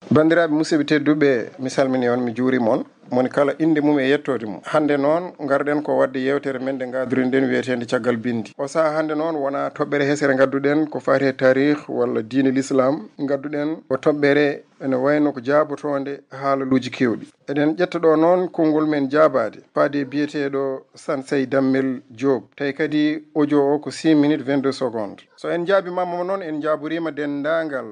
bandiraɓe musidɓe tedduɓe mi salmini on mi juurima on moni kala inde mum e yettode mum. Hande noon garɗen ko wadde yewtere men nde gadoriɗen wiyetede caggal bindi. O saaha hande noon wona toɓɓere hesere gadduɗen ko fati e tarikh walla diine l'islam gadduɗen ko toɓɓere ene wayno ko jabotonde haalaluji kewɗi. Eɗen ƴetta ɗo noon konngol men jabade faade biyeteɗo Sansey Dammel Diop tawi kadi audio o ko 6 minutes 22 secondes. So en jaabimama noon en jaborima dendagal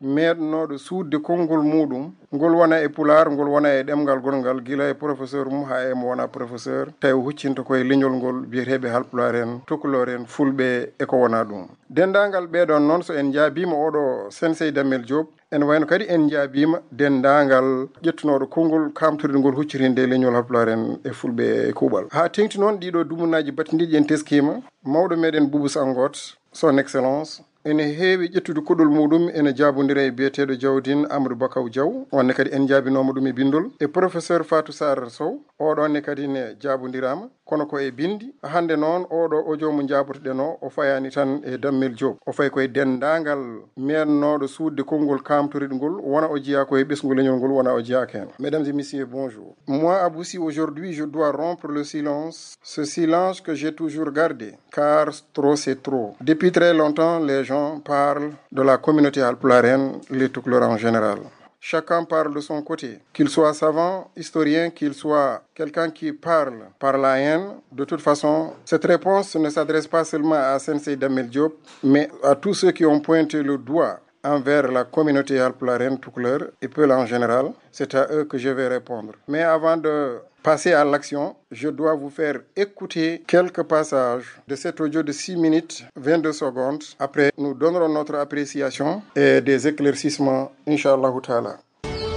meɗnoɗo suudde konngol muɗum ngol wona e pular ngol wona e ɗemgal gongal gila e professeur mum ha e mo wona professeur tawi huccinta koye leñol ngol biyeteɓe halpular en tukulor en fulɓe eko wona ɗum. Dendagal ɓeɗon noon so en jaabima oɗo Sansey Dammel Diop en wayno kadi en jaabima dendagal ƴettunoɗo konngol kamtoride ngol huccitinde e leñol halpular en e fulɓe e kuuɓal. Ha tengti noon ɗiɗo dumunaji battidiɗi en teskima mawɗo meɗen Boubou Sangote son excellence ene heewi ƴettude koɗol muɗum ene jabodira e biyeteɗo Diawdine Amadou Bakaw Diaw onne kadi en jaabinoma ɗum e bindol e professeur Fatou Sar Sow oɗonne kadi ne jabodirama kono ko e bindi. Hande noon oɗo audio mo jabotoɗen o fayani tan e Dammel Diop o fayi koye dendagal mennoɗo suudde konngol kamtoriɗe ngol wona o jeeya koye ɓesgu leñol ngol wona o jeeyaka hen. Mesdames et messieurs, bonjour. Moi, Aboussi, aujourd'hui je dois rompre le silence, ce silence que j'ai toujours gardé, car trop c'est trop. Depuis très longtemps, les gens parlent de la communauté halpularienne, les Toucouleurs en général. Chacun parle de son côté, qu'il soit savant, historien, qu'il soit quelqu'un qui parle par la haine. De toute façon, cette réponse ne s'adresse pas seulement à Sansey Dammel Diop, mais à tous ceux qui ont pointé le doigt envers la communauté halpularienne Toucouleur et Peul en général. C'est à eux que je vais répondre. Mais avant de passer à l'action, je dois vous faire écouter quelques passages de cet audio de 6 minutes 22 secondes. Après, nous donnerons notre appréciation et des éclaircissements, Inch'Allah Ta'ala.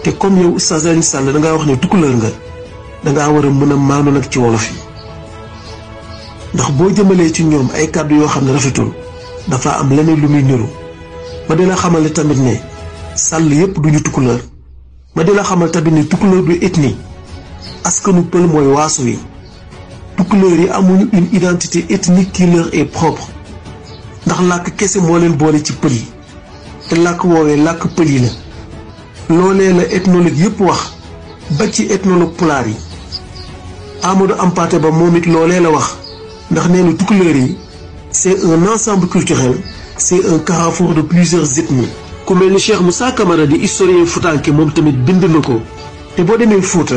te comme yow Oustaz Alioune Sall da ngaa wax ne Toucouleur nga da ngaa war a mën a maanu nag ci wolof yi ndax boo jëmalee ci ñoom ay kàddu yoo xam ne rafetul dafa am leneen lu muy niru. ma di la xamal tamit ne Sall yépp duñu Toucouleur ma di la xamal tamit ne Toucouleur du ethnie askanu Peul mooy waaso yi. Toucouleur yi amuñu une identité ethnique qui leur est propre ndax làkk kese moo leen boole ci pël yi te làkk woowee làkk pël yi la. loolee la ethnologue yépp wax ba ci ethnologue pulaar yi Amadou Hampâté Bâ moom it loolee la wax ndax nee na Toucouleur yi c'est un ensemble culturel, c'est un carrefour de plusieurs ethnies. ku mel ni Cheikh Moussa Camara di historien futanke moom tamit bind na ko te boo demee Fuuta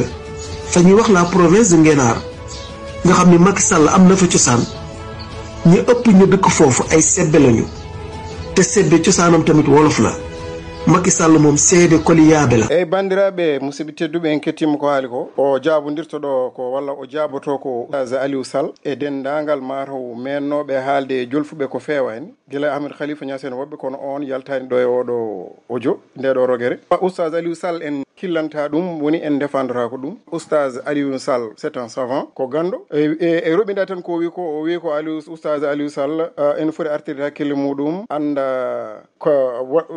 fa ñuy wax la province de Ngenaar nga xam ni Macky Sall am na fa cosaan ñu ëpp ñu dëkk foofu ay sebbe lañu te sebbe cosaanam tamit wolof la. Macky Sall moom seede koliyaabe la. Eyyi bandiraɓe musidɓe tedduɓe en kettima ko haali ko o jabodirto ɗo ko walla o jaboto ko Oustaz Aliou Sall e dendagal mataw mennoɓe haalde e jolfuɓe ko fewani gila Ahmed Khalifa Niass en woɓɓe kono on yaltani ɗo e oɗo audio ndeɗo rogere. Oustaz Aliou Sall en killanta ɗum woni en défendra ko ɗum. Oustaz Aliou Sall c'est un savant ko gando e roɓinda tan ko wi ko o wi ko Oustaz Aliou Sall en foti artirde hakkille muɗum anda ko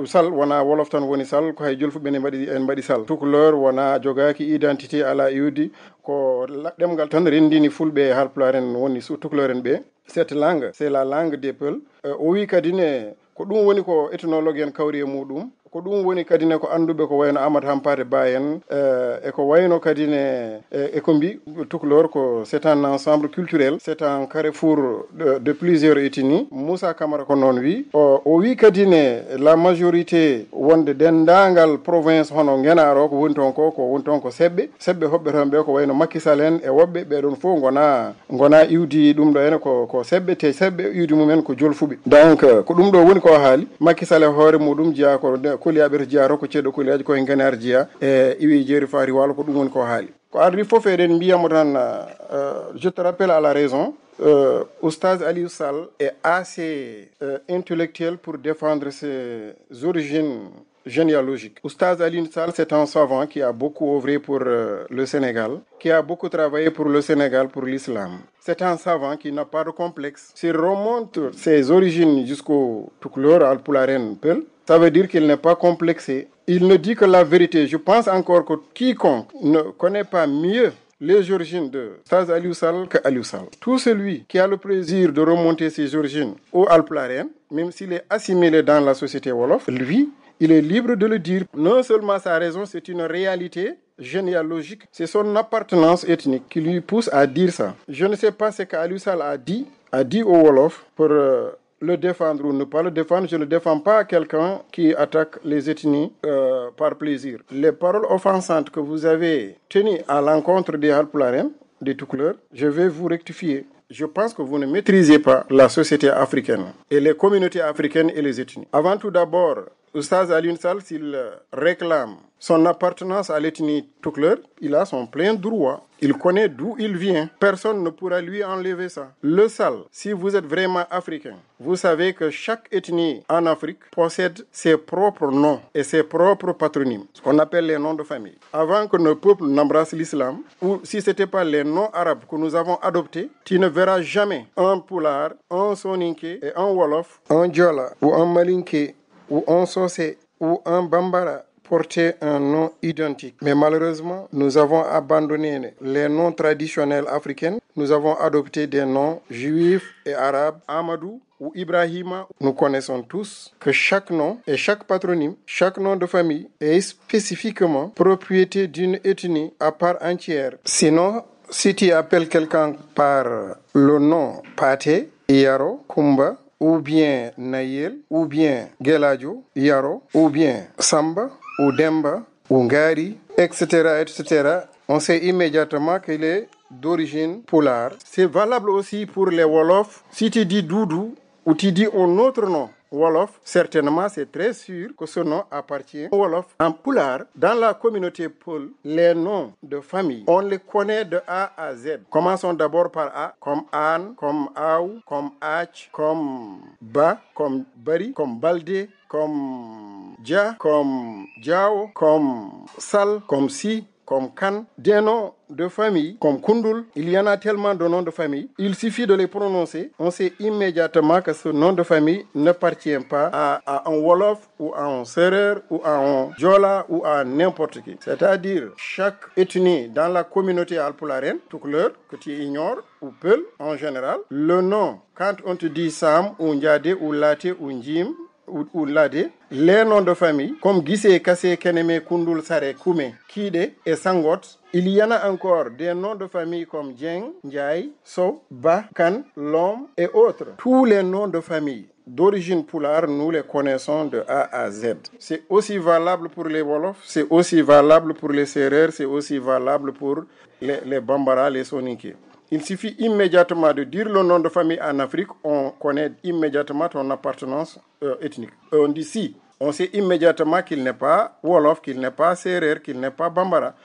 Sall wona wolof tan woni Sall ko hay jolfuɓe ne mbaɗi en mbaɗi Sall. Toucouleur wona jogaki identité ala iwdi ko ɗemgal tan rendini fulɓe e halpular en woni Toucouleur en ɓe. Cette langue c'est la langue des Peuls. O wi kadi ne ko ɗum woni ko ethnologue en kawri e muɗum ko ɗum woni kadi ne ko anduɓe ko wayno Amadou Hampâté Bâ en e ko wayno kadi ne e ko mbi Toucouleur ko c'est un ensemble culturel, c'est un carrefour de plusieurs ethnies. Moussa Camara ko noon wi o wi kadi ne la majorité wonde dendagal province hono Ngenaar o ko woni toon ko sebɓe hoɓɓe toon ɓe ko wayno Macky Sall en e woɓɓe ɓeɗon fof gona iwdi ɗum ɗo ene ko sebɓe te sebɓe iwdi mumen ko jolfuɓe. Donc ko ɗum ɗo woni ko haali Macky Sall e hoore muɗum jeeya ko koliyaɓe to jeeya to ko ceeɗo koliyaji koye Ngenaar jeeya e iwi jeeri faari walo ko ɗum woni ko haali ko ardi foof eɗen mbiyamo tan je te rappelle à la raison Oustaz Aliou Sall est assez intellectuel pour défendre ses origines généalogiques. Oustaz Aliou Sall, c'est un savant qui a beaucoup œuvré pour le Sénégal, qui a beaucoup travaillé pour le Sénégal, pour l'islam. C'est un savant qui n'a pas de complexe. S'il remonte ses origines jusqu'au Toucouleur, Halpularen, Peul, ça veut dire qu'il n'est pas complexé. Il ne dit que la vérité. Je pense encore que quiconque ne connaît pas mieux les origines de Oustaz Aliou Sall que Aliou Sall. Tout celui qui a le plaisir de remonter ses origines au Halpularen, même s'il est assimilé dans la société wolof, lui, il est libre de le dire. Non seulement sa raison, c'est une réalité généalogique, c'est son appartenance ethnique qui lui pousse à dire ça. Je ne sais pas ce qu'Aliou Sall a dit au Wolof pour le défendre ou ne pas le défendre. Je ne défends pas quelqu'un qui attaque les ethnies par plaisir. Les paroles offensantes que vous avez tenues à l'encontre des Halpulaaren, des Toucouleurs, je vais vous rectifier. Je pense que vous ne maîtrisez pas la société africaine et les communautés africaines et les ethnies. Avant tout d'abord, Oustaz Alioune Sall, s'il réclame son appartenance à l'ethnie Toucouleur, il a son plein droit. Il connaît d'où il vient. Personne ne pourra lui enlever ça. Le Sall, si vous êtes vraiment africain, vous savez que chaque ethnie en Afrique possède ses propres noms et ses propres patronymes, ce qu'on appelle les noms de famille. Avant que nos peuples n'embrassent l'islam, ou si ce n'était pas les noms arabes que nous avons adoptés, tu ne verras jamais un Pulaar, un Soninké et un Wolof, un Diola ou un Malinké ou un Socé ou un Bambara porter un nom identique. Mais malheureusement, nous avons abandonné les noms traditionnels africains. Nous avons adopté des noms juifs et arabes. Amadou ou Ibrahima. Nous connaissons tous que chaque nom et chaque patronyme, chaque nom de famille est spécifiquement propriété d'une ethnie à part entière. Sinon, si tu appelles quelqu'un par le nom Paté, Yaro, Kumba, ou bien Nayel, ou bien Geladio, Yaro, ou bien Samba, ou Demba, ou Ngari, etc., on sait immédiatement qu'il est d'origine Pulaar. C'est valable aussi pour les Wolofs. Si tu dis Doudou, ou tu dis un autre nom, Wolof, certainement c'est très sûr que ce nom appartient au Wolof. En Pulaar, dans la communauté Peul, les noms de famille, on les connaît de A à Z. Commençons d'abord par A, comme Anne, comme Aou, comme Ach, comme Ba, comme Bari, comme Baldé, comme Dia, comme Diao, comme Sal, comme Si, comme Kan, des noms de famille, comme Kundul. Il y en a tellement de noms de famille. Il suffit de les prononcer. On sait immédiatement que ce nom de famille n'appartient pas à un Wolof ou à un Serer ou à un Diola ou à n'importe qui. C'est-à-dire, chaque ethnie dans la communauté Halpulaaren, Toucouleur, que tu ignores, ou Peul en général, le nom, quand on te dit Sam ou Ndiadé ou Laté ou Njim, ou Ladé, les noms de famille, comme Gissé, Kassé, Keneme, Kundul, Sare, Koumé, Kide et Sangot, il y en a encore des noms de famille comme Dieng, Ndiaye, So, Ba, Kan, Lom et autres. Tous les noms de famille d'origine Pulaar, nous les connaissons de A à Z. C'est aussi valable pour les Wolofs, c'est aussi valable pour les Sérères, c'est aussi valable pour les Bambara, les Soninké. Il suffit immédiatement de dire le nom de famille en Afrique, on connaît immédiatement ton appartenance ethnique. On dit si, on sait immédiatement qu'il n'est pas Wolof, qu'il n'est pas Serer, qu'il n'est pas Bambara.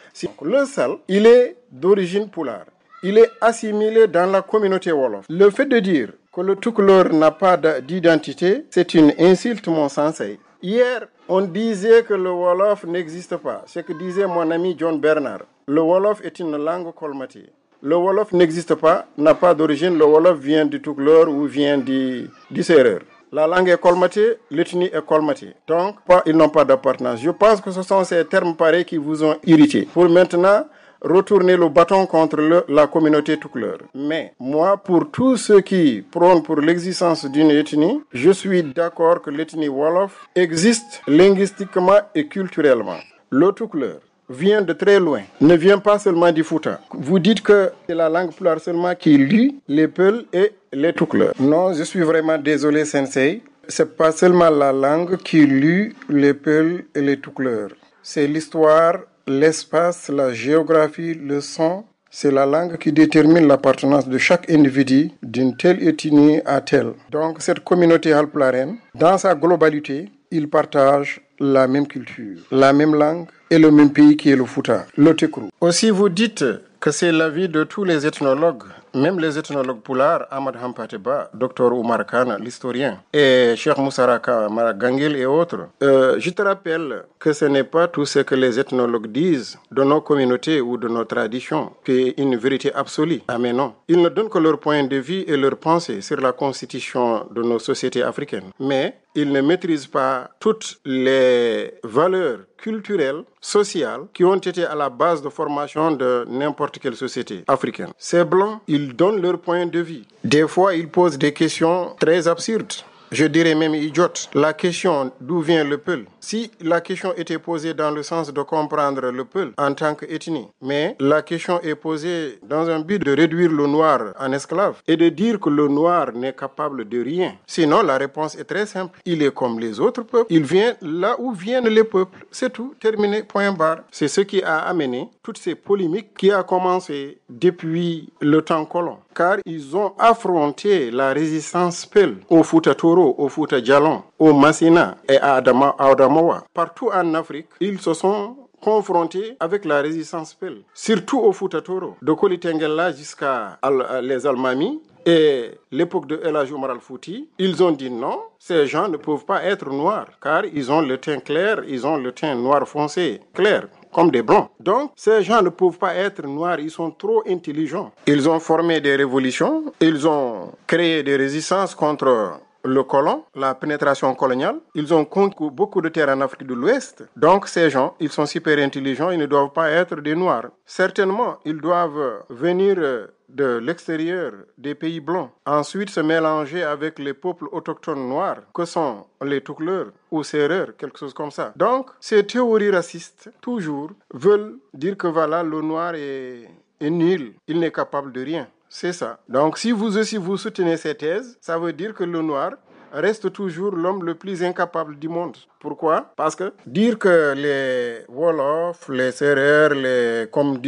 Le Sall, il est d'origine Pulaar. Il est assimilé dans la communauté Wolof. Le fait de dire que le Toucouleur n'a pas d'identité, c'est une insulte, mon sensei. Hier, on disait que le Wolof n'existe pas. Ce que disait mon ami John Bernard. Le Wolof est une langue colmatée. Le Wolof n'existe pas, n'a pas d'origine. Le Wolof vient du Toucouleur ou vient du Serer. La langue est colmatée, l'ethnie est colmatée. Donc, ils n'ont pas d'appartenance. Je pense que ce sont ces termes pareils qui vous ont irrité. Pour maintenant, retourner le bâton contre la communauté Toucouleur. Mais moi, pour tous ceux qui prônent pour l'existence d'une ethnie, je suis d'accord que l'ethnie Wolof existe linguistiquement et culturellement. Le Toucouleur vient de très loin, ne vient pas seulement du Fouta. Vous dites que c'est la langue Pulaar seulement qui lie les Peuls et les Toucouleurs. Non, je suis vraiment désolé, Sensei. C'est pas seulement la langue qui lie les Peuls et les Toucouleurs. C'est l'histoire, l'espace, la géographie, le son. C'est la langue qui détermine l'appartenance de chaque individu d'une telle ethnie à telle. Donc cette communauté halpulaaren, dans sa globalité, ils partagent la même culture, la même langue et le même pays qui est le Fouta, le Tekrou. Aussi, vous dites que c'est l'avis de tous les ethnologues, même les ethnologues Pulaar, Ahmad Hampâté Bâ, Dr Oumar Kane, l'historien, et Cheikh Moussaraka Maragangel et autres. Je te rappelle que ce n'est pas tout ce que les ethnologues disent de nos communautés ou de nos traditions qui est une vérité absolue. Ah mais non. Ils ne donnent que leur point de vue et leur pensée sur la constitution de nos sociétés africaines. Mais ils ne maîtrisent pas toutes les valeurs culturelles, sociales, qui ont été à la base de formation de n'importe quelle société africaine. Ces blancs, ils donnent leur point de vue. Des fois, ils posent des questions très absurdes. je dirais même idiote, la question d'où vient le Peul. Si la question était posée dans le sens de comprendre le Peul en tant qu'ethnie, mais la question est posée dans un but de réduire le noir en esclave et de dire que le noir n'est capable de rien. Sinon, la réponse est très simple. Il est comme les autres peuples. Il vient là où viennent les peuples. C'est tout. Terminé. Point barre. C'est ce qui a amené toutes ces polémiques qui a commencé depuis le temps colon. Car ils ont affronté la résistance Peul au Fouta Toro, au Fouta Djallon, au Massina et à Adamawa. Partout en Afrique, ils se sont confrontés avec la résistance Peul, surtout au Fouta Toro, de Kolitengela jusqu'à les Almami. Et l'époque de El Hadji Omar Al Fouti, ils ont dit non, ces gens ne peuvent pas être noirs, car ils ont le teint clair, ils ont le teint noir foncé, clair, comme des blancs. Donc, ces gens ne peuvent pas être noirs, ils sont trop intelligents. Ils ont formé des révolutions, ils ont créé des résistances contre le colon, la pénétration coloniale. Ils ont conquis beaucoup de terres en Afrique de l'Ouest. Donc, ces gens, ils sont super intelligents, ils ne doivent pas être des noirs. Certainement, ils doivent venir de l'extérieur des pays blancs, ensuite se mélanger avec les peuples autochtones noirs, que sont les Toucouleurs ou Sérères, quelque chose comme ça. Donc, ces théories racistes, toujours, veulent dire que voilà, le noir est nul, il n'est capable de rien. C'est ça. Donc, si vous aussi vous soutenez ces thèses, ça veut dire que le noir reste toujours l'homme le plus incapable du monde. Pourquoi? Parce que dire que les Wolofs, les Sérères, comme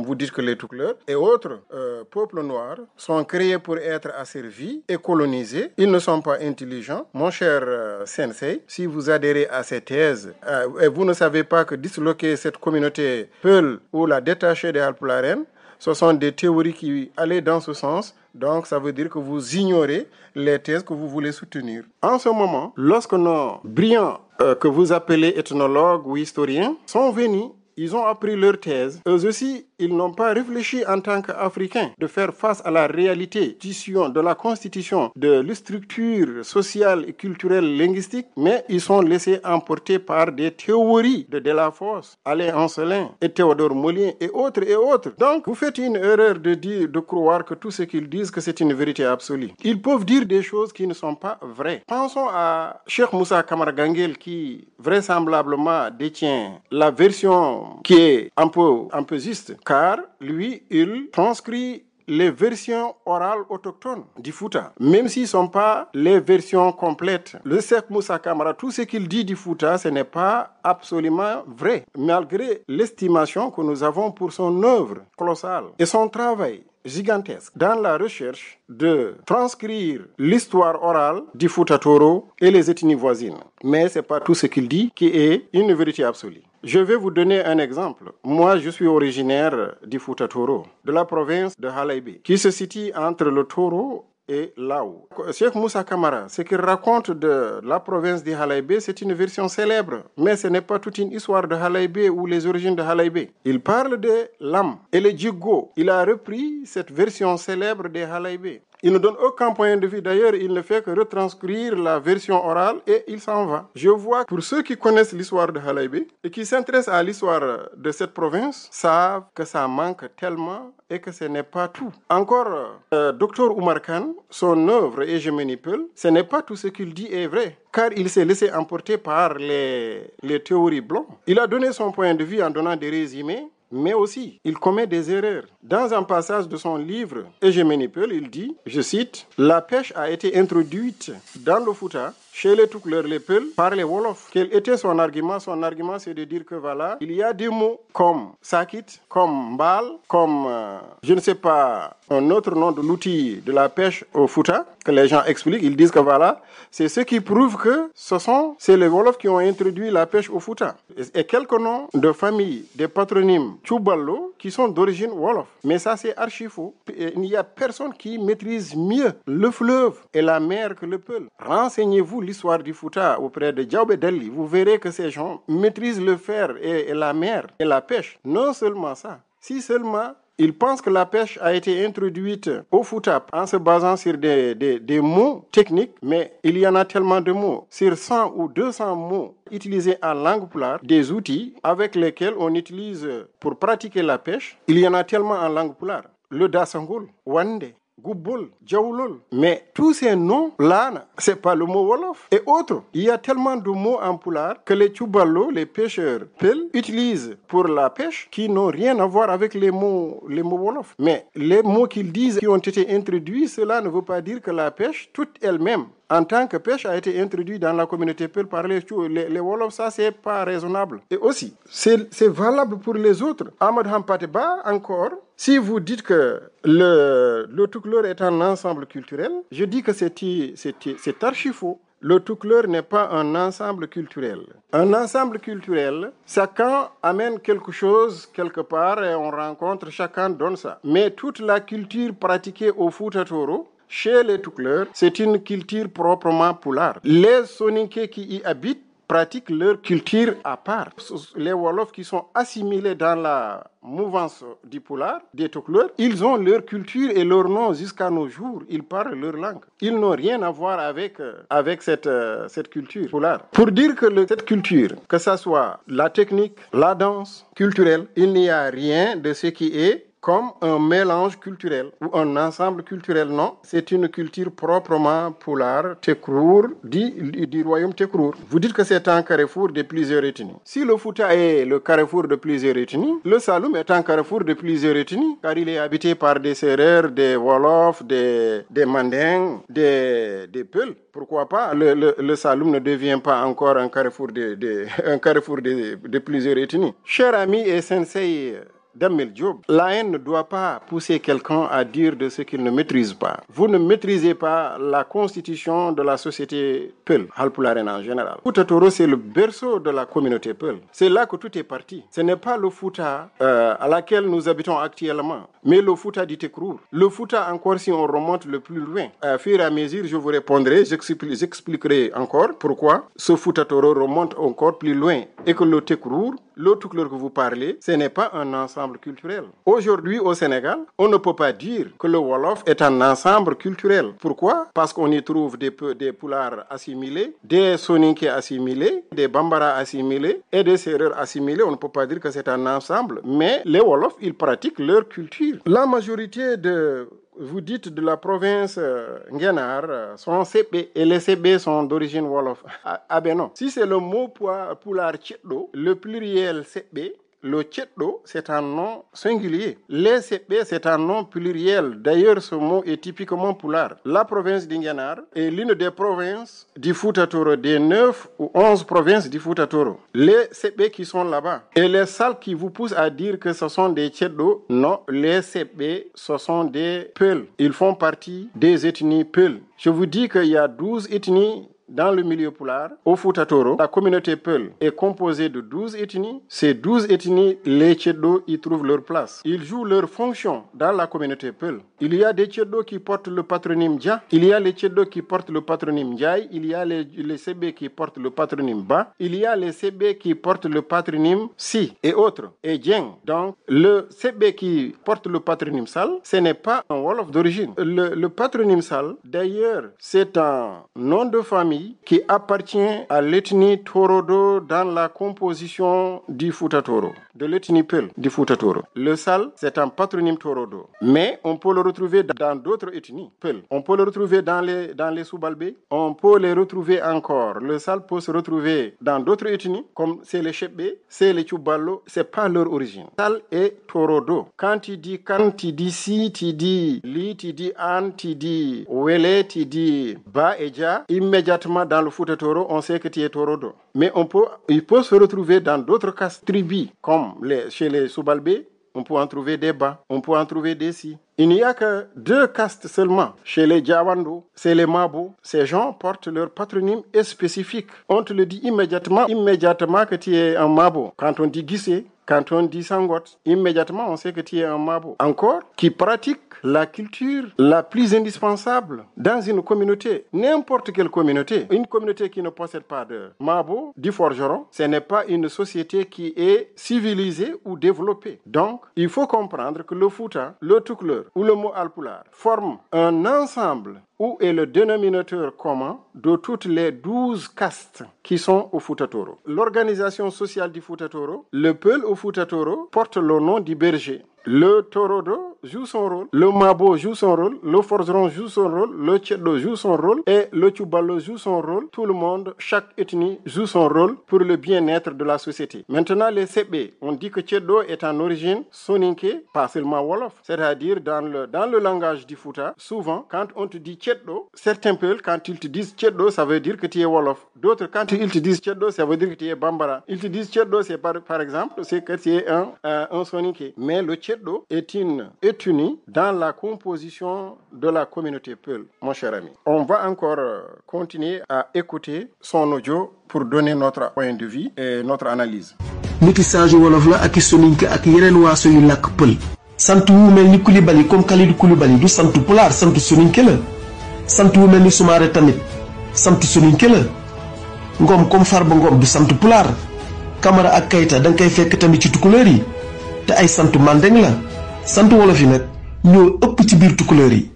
vous dites que les Toucouleurs et autres peuples noirs sont créés pour être asservis et colonisés, ils ne sont pas intelligents. Mon cher Sensei, si vous adhérez à ces thèses et vous ne savez pas que disloquer cette communauté Peul ou la détacher des Halpularen, ce sont des théories qui allaient dans ce sens. Donc, ça veut dire que vous ignorez les thèses que vous voulez soutenir. En ce moment, lorsque nos brillants que vous appelez ethnologues ou historiens sont venus, ils ont appris leur thèse. Eux aussi, ils n'ont pas réfléchi en tant qu'Africains de faire face à la réalité de la constitution, de la structure sociale et culturelle linguistique, mais ils sont laissés emporter par des théories de Delafosse, Alain Ancelin et Théodore Molien et autres et autres. Donc, vous faites une erreur de croire que tout ce qu'ils disent, que c'est une vérité absolue. Ils peuvent dire des choses qui ne sont pas vraies. Pensons à Cheikh Moussa Kamara Gangel qui vraisemblablement détient la version qui est un peu juste, car lui, il transcrit les versions orales autochtones du Fouta, même s'ils ne sont pas les versions complètes. Le Cheikh Moussa Kamara, tout ce qu'il dit du Fouta, ce n'est pas absolument vrai, malgré l'estimation que nous avons pour son œuvre colossale et son travail gigantesque dans la recherche de transcrire l'histoire orale du Fouta Toro et les ethnies voisines. Mais ce n'est pas tout ce qu'il dit qui est une vérité absolue. Je vais vous donner un exemple. Moi, je suis originaire du Fouta Toro, de la province de Halaïbé, qui se situe entre le Toro et Lao. Cheikh Moussa Kamara, ce qu'il raconte de la province de Halaïbé, c'est une version célèbre, mais ce n'est pas toute une histoire de Halaïbé ou les origines de Halaïbé. Il parle de l'âme et le Djigo. Il a repris cette version célèbre de Halaïbé. Il ne donne aucun point de vue. D'ailleurs, il ne fait que retranscrire la version orale et il s'en va. Je vois que pour ceux qui connaissent l'histoire de Halaïbé et qui s'intéressent à l'histoire de cette province, savent que ça manque tellement et que ce n'est pas tout. Encore, Dr Oumar Khan, son œuvre Hégémonie Peul, ce n'est pas tout ce qu'il dit est vrai, car il s'est laissé emporter par les théories blanches. Il a donné son point de vue en donnant des résumés, mais aussi, il commet des erreurs. Dans un passage de son livre Hégémonie Peul, il dit, je cite, « La pêche a été introduite dans le Fouta chez les Toucouleurs, les Peul, par les Wolofs. » Quel était son argument? Son argument, c'est de dire que voilà, il y a des mots comme sakit, comme mbal, comme, je ne sais pas, un autre nom de l'outil de la pêche au Fouta, que les gens expliquent. Ils disent que voilà, c'est ce qui prouve que c'est les Wolofs qui ont introduit la pêche au Fouta. Et quelques noms de famille, des patronymes Tchouballo, qui sont d'origine Wolof. Mais ça, c'est archi faux. Il n'y a personne qui maîtrise mieux le fleuve et la mer que le Peul. Renseignez-vous l'histoire du Fouta auprès de Diaobé Delli. Vous verrez que ces gens maîtrisent le fer et la mer et la pêche. Non seulement ça, si seulement ils pensent que la pêche a été introduite au Fouta en se basant sur des mots techniques, mais il y en a tellement de mots. Sur 100 ou 200 mots utilisés en langue pulaar, des outils avec lesquels on utilise pour pratiquer la pêche, il y en a tellement en langue pulaar. Le dasangul, wande, Goubol, Djaoulol. Mais tous ces noms-là, c'est pas le mot Wolof. Et autres, il y a tellement de mots en pulaar que les Tchouballo, les pêcheurs Peul, utilisent pour la pêche qui n'ont rien à voir avec les mots Wolof. Mais les mots qu'ils disent qui ont été introduits, cela ne veut pas dire que la pêche, toute elle-même, en tant que pêche, a été introduite dans la communauté Peul par les Wolofs. Ça, c'est pas raisonnable. Et aussi, c'est valable pour les autres. Ahmad Hampateba, encore, si vous dites que le Toucouleur est un ensemble culturel, je dis que c'est archi faux. Le Toucouleur n'est pas un ensemble culturel. Un ensemble culturel, chacun amène quelque chose quelque part et on rencontre, chacun donne ça. Mais toute la culture pratiquée au Fouta Toro, chez les Toucouleurs, c'est une culture proprement pulaar. Les Soninké qui y habitent pratiquent leur culture à part. Les Wolofs qui sont assimilés dans la mouvance du pulaar, des Toucouleurs, ils ont leur culture et leur nom jusqu'à nos jours. Ils parlent leur langue. Ils n'ont rien à voir avec cette culture pulaar. Pour dire que cette culture, que ce soit la technique, la danse culturelle, il n'y a rien de ce qui est comme un mélange culturel ou un ensemble culturel. Non, c'est une culture proprement pulaar, Tekrour, du royaume Tekrour. Vous dites que c'est un carrefour de plusieurs ethnies. Si le Fouta est le carrefour de plusieurs ethnies, le Saloum est un carrefour de plusieurs ethnies, car il est habité par des Sérères, des Wolofs, des Mandingues, des Peuls. Pourquoi pas le Saloum ne devient pas encore un carrefour de plusieurs ethnies. Cher ami et sensei Damel Diop, la haine ne doit pas pousser quelqu'un à dire de ce qu'il ne maîtrise pas. Vous ne maîtrisez pas la constitution de la société Peul, Halpularen en général. Fouta Toro, c'est le berceau de la communauté Peul. C'est là que tout est parti. Ce n'est pas le Fouta à laquelle nous habitons actuellement, mais le Fouta du Tekrour. Le Fouta, encore si on remonte le plus loin, à fur et à mesure, je vous répondrai, j'expliquerai encore pourquoi ce Fouta Toro remonte encore plus loin et que le Tekrour, le Toucouleur que vous parlez, ce n'est pas un ensemble culturel. Aujourd'hui, au Sénégal, on ne peut pas dire que le Wolof est un ensemble culturel. Pourquoi? Parce qu'on y trouve des Pulaars assimilés, des Soninké assimilés, des Bambara assimilés et des Sérères assimilés. On ne peut pas dire que c'est un ensemble, mais les Wolofs, ils pratiquent leur culture. La majorité vous dites de la province Nguénar sont CB et les CB sont d'origine Wolof. Ah ben non. Si c'est le mot Pulaar Tcheddo, le pluriel CB, le Tcheddo, c'est un nom singulier. Les CB, c'est un nom pluriel. D'ailleurs, ce mot est typiquement pulaar. La province d'Inguénar est l'une des provinces du Fouta Toro, des 9 ou 11 provinces du Fouta Toro. Les CB qui sont là-bas. Et les salles qui vous poussent à dire que ce sont des Tcheddo, non, les CB, ce sont des Peuls. Ils font partie des ethnies Peuls. Je vous dis qu'il y a 12 ethnies dans le milieu pulaar, au Fouta Toro. La communauté Peul est composée de 12 ethnies. Ces 12 ethnies, les Tcheddo y trouvent leur place. Ils jouent leur fonction dans la communauté Peul. Il y a des Tcheddo qui portent le patronyme Dia. Il y a les Tcheddo qui portent le patronyme Ndiaye. Il y a les CB qui portent le patronyme Ba. Il y a les CB qui portent le patronyme Si et autres. Et Dieng. Donc, le CB qui porte le patronyme Sal, ce n'est pas un Wolof d'origine. Le patronyme Sal, d'ailleurs, c'est un nom de famille qui appartient à l'ethnie Torodo dans la composition du Fouta Toro, de l'ethnie Peul du Fouta Toro. Le Sal, c'est un patronyme Torodo, mais on peut le retrouver dans d'autres ethnies Peul. On peut le retrouver dans les Soubalbé, on peut les retrouver encore. Le Sal peut se retrouver dans d'autres ethnies, comme c'est les Chebé, c'est les Tchouballo, c'est pas leur origine. Sal est Torodo. Quand tu dis Kan, tu dis Si, tu dis Li, tu dis An, tu dis Wele, tu dis Ba et Dia, immédiatement dans le Fouta Toro, on sait que tu es Torodo. Mais il peut se retrouver dans d'autres castes tribus, comme chez les Soubalbé, on peut en trouver des Ba, on peut en trouver des Si. Il n'y a que 2 castes seulement. Chez les Djawando, c'est les Mabo. Ces gens portent leur patronyme spécifique. On te le dit immédiatement que tu es un Mabo. Quand on dit Guissé, quand on dit Sangot, immédiatement on sait que tu es un Mabo. Encore, qui pratique la culture la plus indispensable dans une communauté. N'importe quelle communauté. Une communauté qui ne possède pas de Mabo, du forgeron, ce n'est pas une société qui est civilisée ou développée. Donc, il faut comprendre que le Fouta, le Toucouleur ou le mot Alpulaar forment un ensemble où est le dénominateur commun de toutes les 12 castes qui sont au Fouta Toro. L'organisation sociale du Fouta Toro, le Peul au Fouta Toro, porte le nom du berger. Le Torodo joue son rôle, le mabo joue son rôle, le forgeron joue son rôle, le tcheddo joue son rôle et le tchoubalo joue son rôle. Tout le monde, chaque ethnie joue son rôle pour le bien-être de la société. Maintenant, les Sebé, on dit que tcheddo est en origine soninké, pas seulement wolof. C'est-à-dire dans le langage du Fouta, souvent, quand on te dit tcheddo, certains peuples, quand ils te disent tcheddo, ça veut dire que tu es wolof. D'autres, quand ils te disent tcheddo, ça veut dire que tu es bambara. Ils te disent tcheddo, c'est par exemple, c'est que tu es un soninké. Mais le tcheddo est une ethnie dans la composition de la communauté Peul, mon cher ami. On va encore continuer à écouter son audio pour donner notre point de vue et notre analyse. métissage wolof la ak soninke ak yeneen waaso yu làkk pël sant wu mel ni Coulibaly comme Kalidou Coulibaly du sant pulaar sant soninke la sant wu mel ni Soumaré tamit sant soninke la Ngom comme Farba Ngom du sant pulaar Camara ak Keita danga koy fekk tamit ci tukulóor yi te ay sant mandeng la sant wolof yi nag ñoo ëpp ci biir tukulóor yi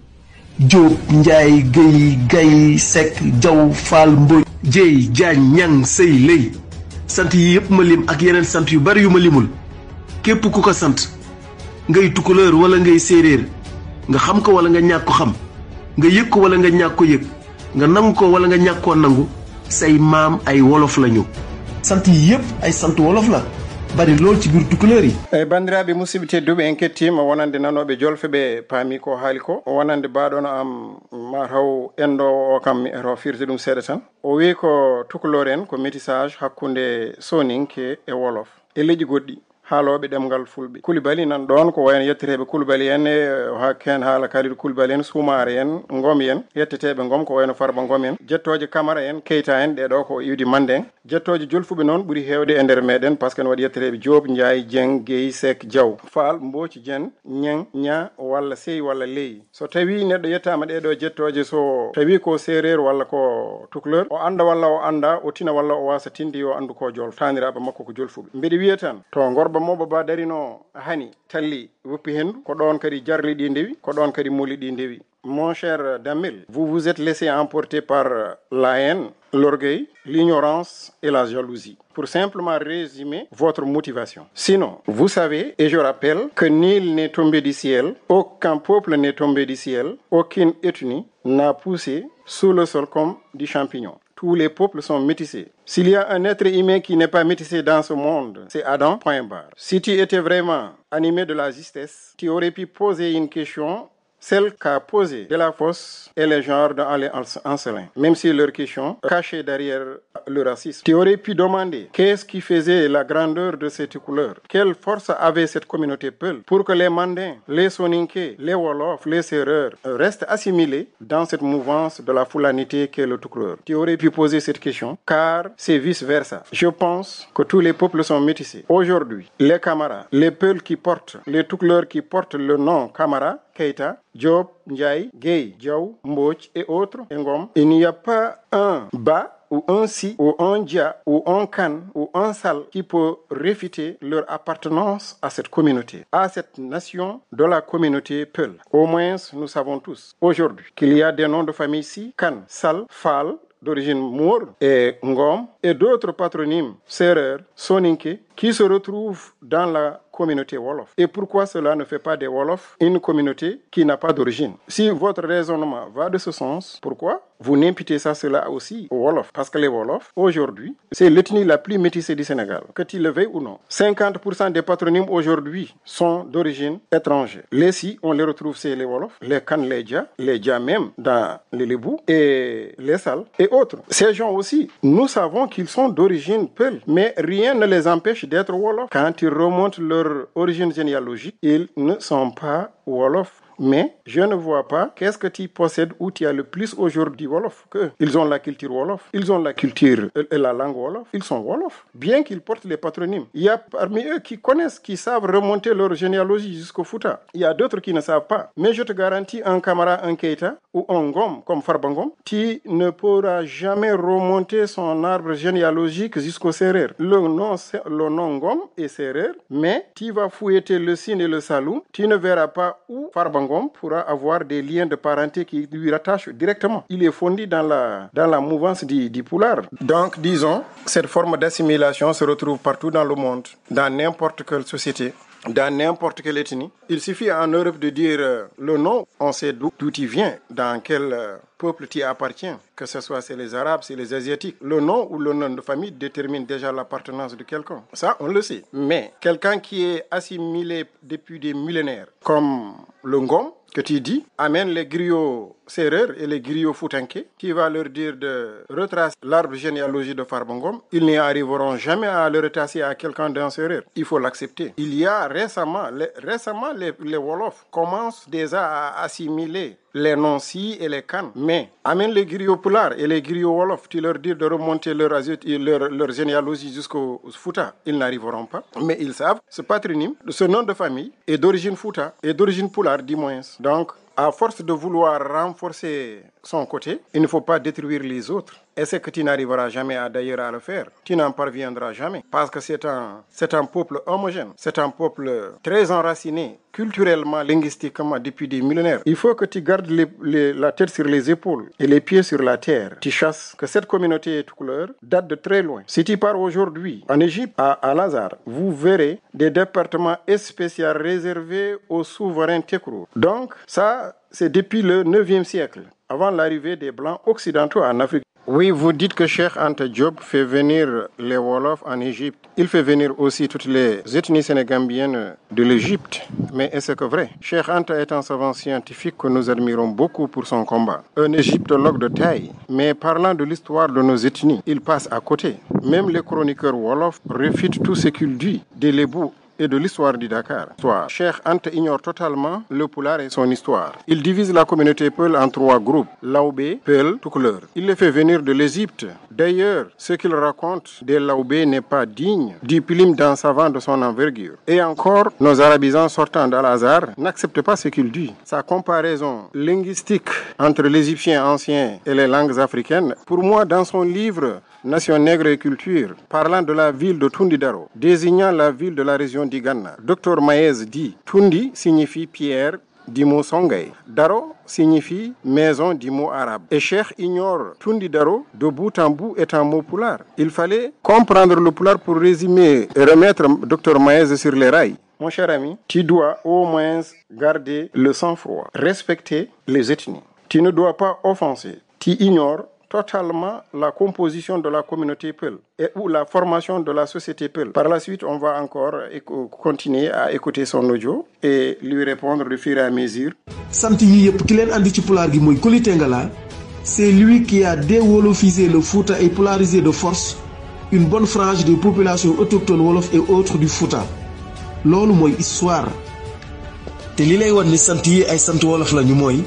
Diop Njaay Guèye Gaye Seck Jaw Fall Mbodj Jéy Jaañ Ñang Sëy Lëy sant yi yëpp ma lim ak yeneen sant yu bari yu ma limul képp ku ko sant ngay tukulóor wala ngay séeréer nga xam ko wala nga ñàkk ko xam nga yëg ko wala nga ñàkk ko yëg nga nangu ko wala nga ñàkk koo nangu say maam ay wolof lañu sant yi yëpp ay sant wolof la bari lool ci biir tukulóor yi bandiraɓe musidɓe tedduɓe en kettima wonande nanoɓe jolfe ɓe paami ko haali ko wonande mbaɗono am mataw enɗo o kam mi eto firde ɗum seeɗa tan o wi ko tukulóor en ko métissage hakkude soninke e wolof e leƴƴi goɗɗi haaloɓe ɗemgal fulɓe Coulibaly nan ɗon ko wayno yetteteɓe Coulibaly en e ken haala Kalidou Coulibaly en Soumaré en Ngom en yetteteɓe Ngom ko wayno Farba Ngom en jettoje Camara en Keita en ɗeɗo ko iwdi Mandeng jettoje jolfuɓe noon ɓuuri hewde e nder meɗen par ce que ne waɗi yetteteɓe Diop Ndiaye Dieng Guèye Seck Diaw Fall Mbooci Dieng Ñang Ña walla Sey walla Ley so tawi neɗɗo yettama ɗeɗo jettoje so tawi ko séréer walla ko tukuleur o anda walla o anda o tina walla o wasa tinde yo andu ko jolf taniraɓe makko ko jolfuɓe mbiɗa wiya tan to gorba moɓo ba darino hani talli woppi hendu ko ɗon kadi jarli ɗi ndewi ko ɗon kadi moli ɗi ndewi mon cher Damel vous vous êtes laissé emporter par la haine l'orgueil l'ignorance et la jalousie pour simplement résumer votre motivation. Sinon, vous savez, et je rappelle, que nul n'est tombé du ciel, aucun peuple n'est tombé du ciel, aucune ethnie n'a poussé sous le sol comme du champignon. Tous les peuples sont métissés. S'il y a un être humain qui n'est pas métissé dans ce monde, c'est Adam, point barre. Si tu étais vraiment animé de la justesse, tu aurais pu poser une question, celle qu'a posée Delafosse et les genres dans les Ancelin, même si leur question cachée derrière le racisme. Tu aurais pu demander qu'est-ce qui faisait la grandeur de cette couleur, quelle force avait cette communauté Peul pour que les Mandins, les Soninké, les Wolofs, les Séreurs restent assimilés dans cette mouvance de la foulanité qu'est le Toucouleur. Tu aurais pu poser cette question, car c'est vice-versa. Je pense que tous les peuples sont métissés. Aujourd'hui, les Camara, les Peul qui portent, les Toucouleurs qui portent le nom Camara, Keita, Diop, Ndiaye, Guèye, Diaw, Mbodj et autres, Ngom, il n'y a pas un bas ou un si, ou un dia, ou un kan, ou un sal qui peut réfuter leur appartenance à cette communauté, à cette nation de la communauté Peul. Au moins, nous savons tous aujourd'hui qu'il y a des noms de famille si, Kan, Sal, Fall, d'origine Mour et Ngom, et d'autres patronymes, Serer, Soninké, qui se retrouvent dans la communauté Wolof. Et pourquoi cela ne fait pas des Wolofs une communauté qui n'a pas d'origine? Si votre raisonnement va de ce sens, pourquoi vous n'imputez ça cela aussi aux Wolofs? Parce que les Wolofs, aujourd'hui, c'est l'ethnie la plus métissée du Sénégal, que tu le veuilles ou non. 50% des patronymes aujourd'hui sont d'origine étrangère. Les si, on les retrouve chez les Wolofs, les Kan, les Dja même dans les Lébou, et les Sal, et autres. Ces gens aussi, nous savons qu'ils sont d'origine Peul, mais rien ne les empêche d'être Wolof. Quand ils remontent leur origine généalogique, ils ne sont pas Wolof. Mais je ne vois pas qu'est-ce que tu possèdes ou tu as le plus aujourd'hui Wolof. Ils ont la culture Wolof, ils ont la culture et la langue Wolof, ils sont Wolof, bien qu'ils portent les patronymes. Il y a parmi eux qui connaissent, qui savent remonter leur généalogie jusqu'au Fouta. Il y a d'autres qui ne savent pas. Mais je te garantis, un Camara, un Keita ou un Ngom comme Farba Ngom, tu ne pourras jamais remonter son arbre généalogique jusqu'au Serer. Le nom Ngom est Serer, mais tu vas fouetter le Sine et le Saloum, tu ne verras pas où Farba Ngom pourra avoir des liens de parenté qui lui rattachent directement. Il est fondé dans la mouvance du Poulard. Donc, disons, cette forme d'assimilation se retrouve partout dans le monde, dans n'importe quelle société. dans n'importe quelle ethnie. Il suffit en Europe de dire le nom, on sait d'où il vient, dans quel peuple tu appartiens, que ce soit c'est les Arabes, c'est les Asiatiques. Le nom ou le nom de famille détermine déjà l'appartenance de quelqu'un. Ça, on le sait. Mais quelqu'un qui est assimilé depuis des millénaires, comme le Ngom, que tu dis, amène les griots Sérères et les griots Foutanké, qui va leur dire de retracer l'arbre généalogique de Farba Ngom. Ils n'y arriveront jamais à le retracer à quelqu'un d'un Sérère. Il faut l'accepter. Il y a récemment les Wolofs commencent déjà à assimiler les Nonsi et les Kan. Mais amène les griots Pulaar et les griots Wolof, tu leur dis de remonter leur généalogie jusqu'au Fouta. Ils n'arriveront pas. Mais ils savent, ce patronyme, ce nom de famille est d'origine Fouta et d'origine Pulaar, du moins. Donc, à force de vouloir renforcer son côté, il ne faut pas détruire les autres. Et c'est que tu n'arriveras jamais d'ailleurs à le faire. Tu n'en parviendras jamais. Parce que c'est un peuple homogène. C'est un peuple très enraciné, culturellement, linguistiquement, depuis des millénaires. Il faut que tu gardes la tête sur les épaules et les pieds sur la terre. Tu chasses que cette communauté de couleur date de très loin. Si tu pars aujourd'hui en Égypte, à Al-Azhar, vous verrez des départements spéciaux réservés aux souverains Tekro. Donc, ça, c'est depuis le 9e siècle, avant l'arrivée des Blancs occidentaux en Afrique. Oui, vous dites que Cheikh Anta Diop fait venir les Wolofs en Égypte. Il fait venir aussi toutes les ethnies sénégambiennes de l'Égypte. Mais est-ce que vrai? Cheikh Anta est un savant scientifique que nous admirons beaucoup pour son combat. Un égyptologue de taille. Mais parlant de l'histoire de nos ethnies, il passe à côté. Même les chroniqueurs Wolof refutent tout ce qu'il dit des Lébou et de l'histoire du Dakar. Cheikh Anta ignore totalement le Pulaar et son histoire. Il divise la communauté Peul en 3 groupes, Laobé, Peul, Toucouleur. Il les fait venir de l'Égypte. D'ailleurs, ce qu'il raconte des Laobé n'est pas digne du plume d'un savant de son envergure. Et encore, nos arabisants sortant d'Al-Azhar n'acceptent pas ce qu'il dit. Sa comparaison linguistique entre l'Égyptien ancien et les langues africaines, pour moi, dans son livre Nation nègre et culture, parlant de la ville de Tundi-Daro, désignant la ville de la région d'Igana, Dr Maez dit Tundi signifie pierre du mot Songay. Daro signifie maison du mot arabe. Et Cheikh ignore Tundi-Daro de bout en bout est un mot pulaar. Il fallait comprendre le pulaar pour résumer et remettre Dr Maez sur les rails. Mon cher ami, tu dois au moins garder le sang-froid, respecter les ethnies. Tu ne dois pas offenser. Tu ignores totalement la composition de la communauté Peul et ou la formation de la société Peul. Par la suite, on va encore continuer à écouter son audio et lui répondre de fur et à mesure. sant yi yëpp ki leen andi ci pulaar gi mooy Koli Tengala, c'est lui qui a déwolofisé le Fouta et polarisé de force une bonne frange des populations autochtones wolof et autres du Fouta. Loolu mooy histoire. te li lay wan ni sant yi ay sant wolof lañu mooy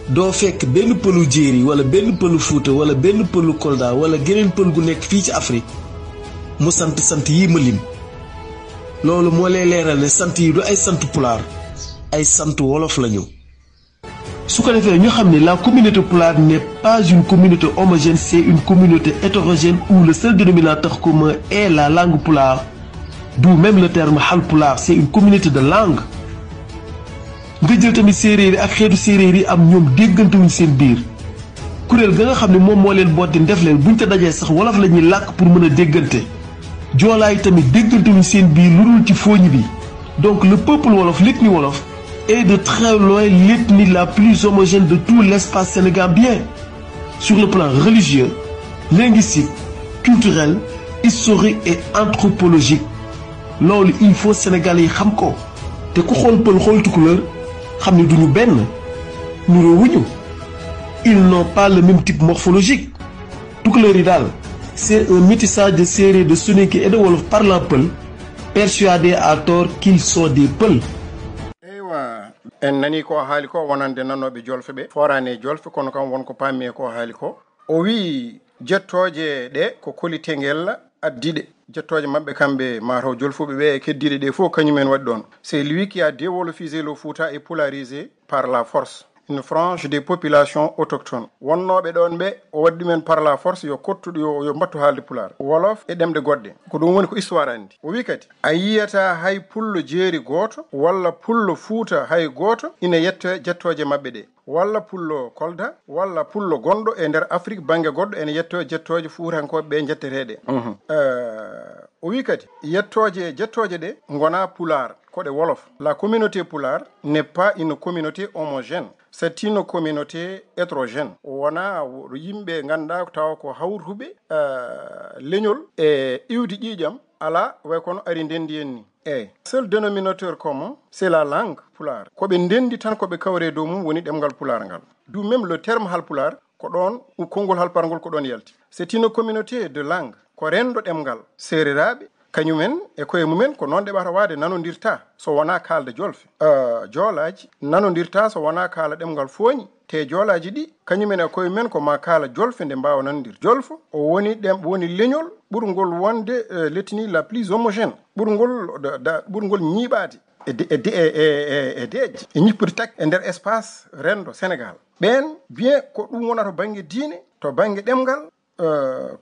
doo fekk benn pëlu jéeri wala benn pëlu Fuuta wala benn pëlu Kolda wala geneen pël gu nekk fii ci Afrique mu sant yi ma lim. loolu moo lay leeral ne sant yi du ay sant pulaar ay sant wolof lañu. su ko defee ñu xam ne la communauté pulaar n'est pas une communauté homogène, c'est une communauté hétérogène où le seul dénominateur commun est la langue pulaar, d'où même le terme Halpulaar, c'est une communauté de langue. nga jël tamit séeréer yi ak xeetu séeréer yi am ñoom déggantewuñ seen biir kuréel ga nga xam ne moom moo leen boot di def leen buñ te dajee sax wolof la ñuy làkk pour mën a déggante joolaa yi tamit déggantewuñ seen biir lu dul ci fooñi bi. donc le peuple wolof, l'ethnie wolof est de très loin l'ethnie la plus homogène de tout l'espace sénégambien sur le plan religieux, linguistique, culturel, historique et anthropologique. loolu il faut Sénégalais yi xam ko te ku xool pël xool Tukulóor xam ne duñu benn nuroowuñu. ils n'ont pas le même type morphologique. Tukulóor yi daal c'est un métissage de séeréer, de soninké et de wolof parlant pël, persuadés à tort qu'ils sont des pël. En nani ko haali ko wonande nanoɓe jolfe ɓe forane jolfe kono kam wonko pammi ko haali ko o wi jettoje ɗe ko Koli Tengella addiɗe jettoje mabɓe kamɓe mataw jolfuɓe ɓe e keddiɗe ɗe fof kañumen waɗi ɗon. C'est lui qui a déwolofisé le Fouta et polarisé par la force une frange des populations autochtones. Wonnoɓe ɗon ɓe o waɗi ɗumen par la force yo kottuɗo yo mbattu haalde pulaar wolof e ɗemɗe goɗɗe ko ɗum woni ko histoire andi. O wi kadi a yiyata hay pullo jeeri goto walla pullo Fuuta hay goto ina yetto jettoje mabɓe ɗe, walla pullo Kolda walla pullo gonɗo e nder Afrique banggue goɗɗo ene yetto jettoje Fuutankoɓe ɓe jetteteɗe. o wi kadi yettoje jettoje ɗe gona pular ko ɗe wolof. La communauté pular n'est pas une communauté homogène, c'est une communauté hétérogène. Wona yimɓe ganduɗa tawa ko hawruɓe leñol e iwdi ƴiƴam ala way kono ari ndendi en ni. Seul dénominateur commun c'est la langue pular. Koɓe ndendi tan koɓe kawre dow mum woni ɗemgal pular ngal. D'où même le terme halpular ko ɗon konngol halparngol ko ɗon yalti. C'est une communauté de langue ko rendo ɗemgal sereraɓe kañumen e koye mumen ko noon ɗeɓata wade nanodirta so wona kalde jolfe. Joolaji nanodirta so wona kala ɗemgal fooñi te joolaji ɗi kañumen e koye men ko ma kala jolfe nde mbawa nanodir. Jolfo o woni woni leñol ɓurgol wonde l'ethnie la plus homogène, ɓurgol ñiiɓade e deeje e ñippudi tak e nder espace rendo Sénégal. ɓen bien ko ɗum wona to banggue diine, to banggue ɗemgal,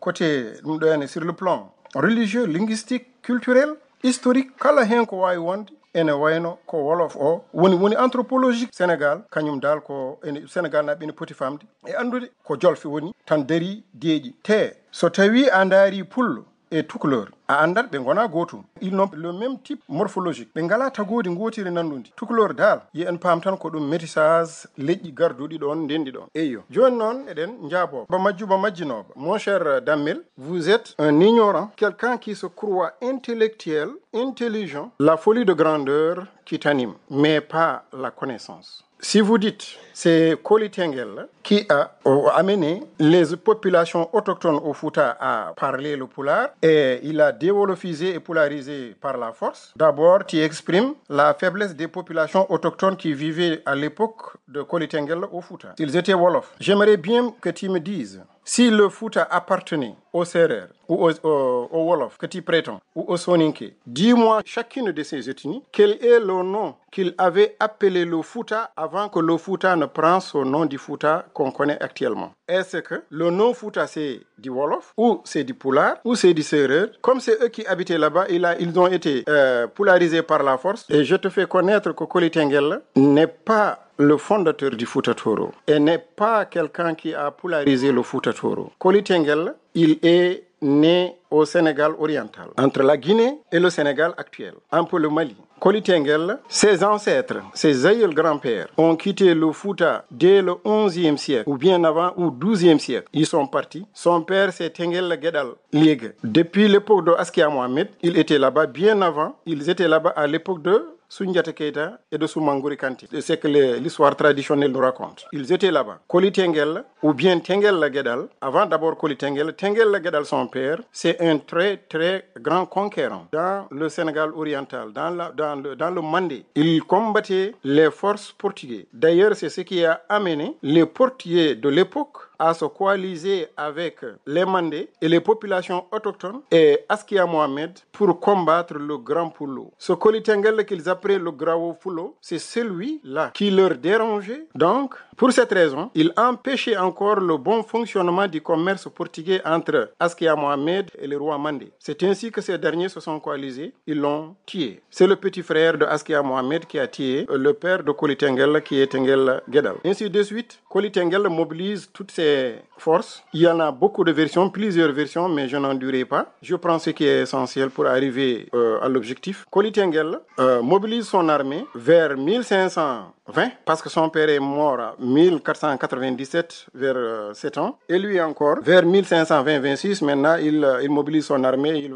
côté ɗum ɗo ene sur le plan religieux, linguistique, culturel, historique, kala hen ko wawi wonde ene wayno ko wolof o woni anthropologique. Sénégal kañum dal ko ene Sénégal naɓe ene poti famde e andude ko jolfe woni tan dari deeƴi te so tawi a daari pullo e tukuleur a andat ɓe gona gotum, ils n'ont le même type morphologique, ɓe ngala tagodi gotiri nandundi. Tukuleur dal yi en pam tan ko ɗum métissage leƴƴi garduɗi ɗon ndendi ɗon. Eyyo joni noon eɗen jaaboɓe ba majjinoɓe. Mon cher Damel, vous êtes un ignorant, quelqu'un qui se croit intellectuel, intelligent. La folie de grandeur qui t'anime, mais pas la connaissance. Si vous dites c'est Koli Tengel qui a amené les populations autochtones au Fouta à parler le Pulaar et il a déwolofisé et polarisé par la force, d'abord tu exprimes la faiblesse des populations autochtones qui vivaient à l'époque de Koli Tengel au Fouta. Ils étaient Wolof. J'aimerais bien que tu me dises si le Fouta appartenait aux Sérères ou au Wolof que tu prétends, ou au Soninké, dis-moi chacune de ces ethnies, quel est le nom qu'il avait appelé le Fouta avant que le Fouta ne prenne son nom du Fouta qu'on connaît actuellement. Est-ce que le nom Fouta c'est du Wolof, ou c'est du Pulaar, ou c'est du Sérère? Comme c'est eux qui habitaient là-bas, ils ont été polarisés par la force. Et je te fais connaître que Koli Tengel n'est pas le fondateur du Fouta Toro et n'est pas quelqu'un qui a polarisé le Fouta Toro. Koli Tengel, il est né au Sénégal oriental, entre la Guinée et le Sénégal actuel, un peu le Mali. Koli Tengel, ses ancêtres, ses aïeux grands-pères ont quitté le Fouta dès le 11e siècle, ou bien avant, ou 12e siècle. Ils sont partis. Son père, c'est Tengel Guedal Ligue. Depuis l'époque de Askia Mohamed, il était là-bas bien avant. Ils étaient là-bas à l'époque de Soundiata Keita et de Soumanguri Kanté. C'est que l'histoire traditionnelle nous raconte. Ils étaient là-bas. Koli Tengel, ou bien Tengel Guedal, avant d'abord Koli Tengel Guedal, son père, c'est un très très grand conquérant dans le Sénégal oriental, dans le Mandé. Il combattait les forces portugaises. D'ailleurs, c'est ce qui a amené les portugais de l'époque à se coaliser avec les Mandés et les populations autochtones et Askia Mohamed pour combattre le Grand Poulo. Ce Koli Tengel qu'ils appelaient le Grand Poulo, c'est celui-là qui leur dérangeait. Donc, pour cette raison, il empêchait encore le bon fonctionnement du commerce portugais entre Askia Mohamed et les rois Mandés. C'est ainsi que ces derniers se sont coalisés, ils l'ont tué. C'est le petit frère de Askia Mohamed qui a tué le père de Koli Tengel qui est Tengel Guedal. Ainsi de suite, Koli Tengel mobilise toutes ses forces. Il y en a beaucoup de versions, plusieurs versions, mais je n'en dirai pas. Je prends ce qui est essentiel pour arriver à l'objectif. Koli Tengel mobilise son armée vers 1520, parce que son père est mort à 1497, vers 7 ans. Et lui encore, vers 1520-26, maintenant, il mobilise son armée,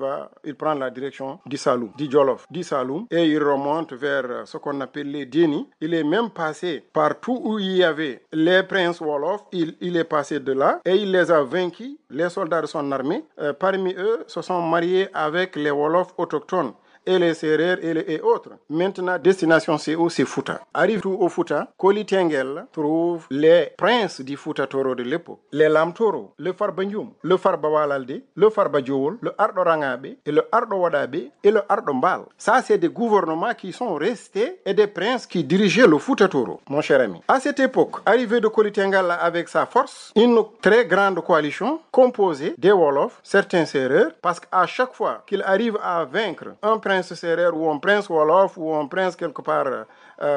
il prend la direction du Saloum, du Jolof, du Saloum, et il remonte vers ce qu'on appelle les Déni. Il est même passé partout où il y avait les princes Wolof, il est passé de là, et il les a vaincus, les soldats de son armée. Parmi eux, se sont mariés avec les Wolofs autochtones et les Sérères et autres. Maintenant, destination c'est Fouta. Arrive au Fouta, Koli Tengel trouve les princes du Fouta Toro de l'époque. Les Lam Toro, le Farba Ndioum, le Farba Walalde, le Farba Diowol, le Ardo Rangabe, et le Ardo Wadabe, et le Ardo Mbal. Ça, c'est des gouvernements qui sont restés et des princes qui dirigeaient le Fouta Toro, mon cher ami. À cette époque, arrivé de Koli Tengel avec sa force, une très grande coalition composée des Wolofs, certains Sérères, parce qu'à chaque fois qu'il arrive à vaincre un prince prince Serer ou un prince Wolof ou un prince quelque part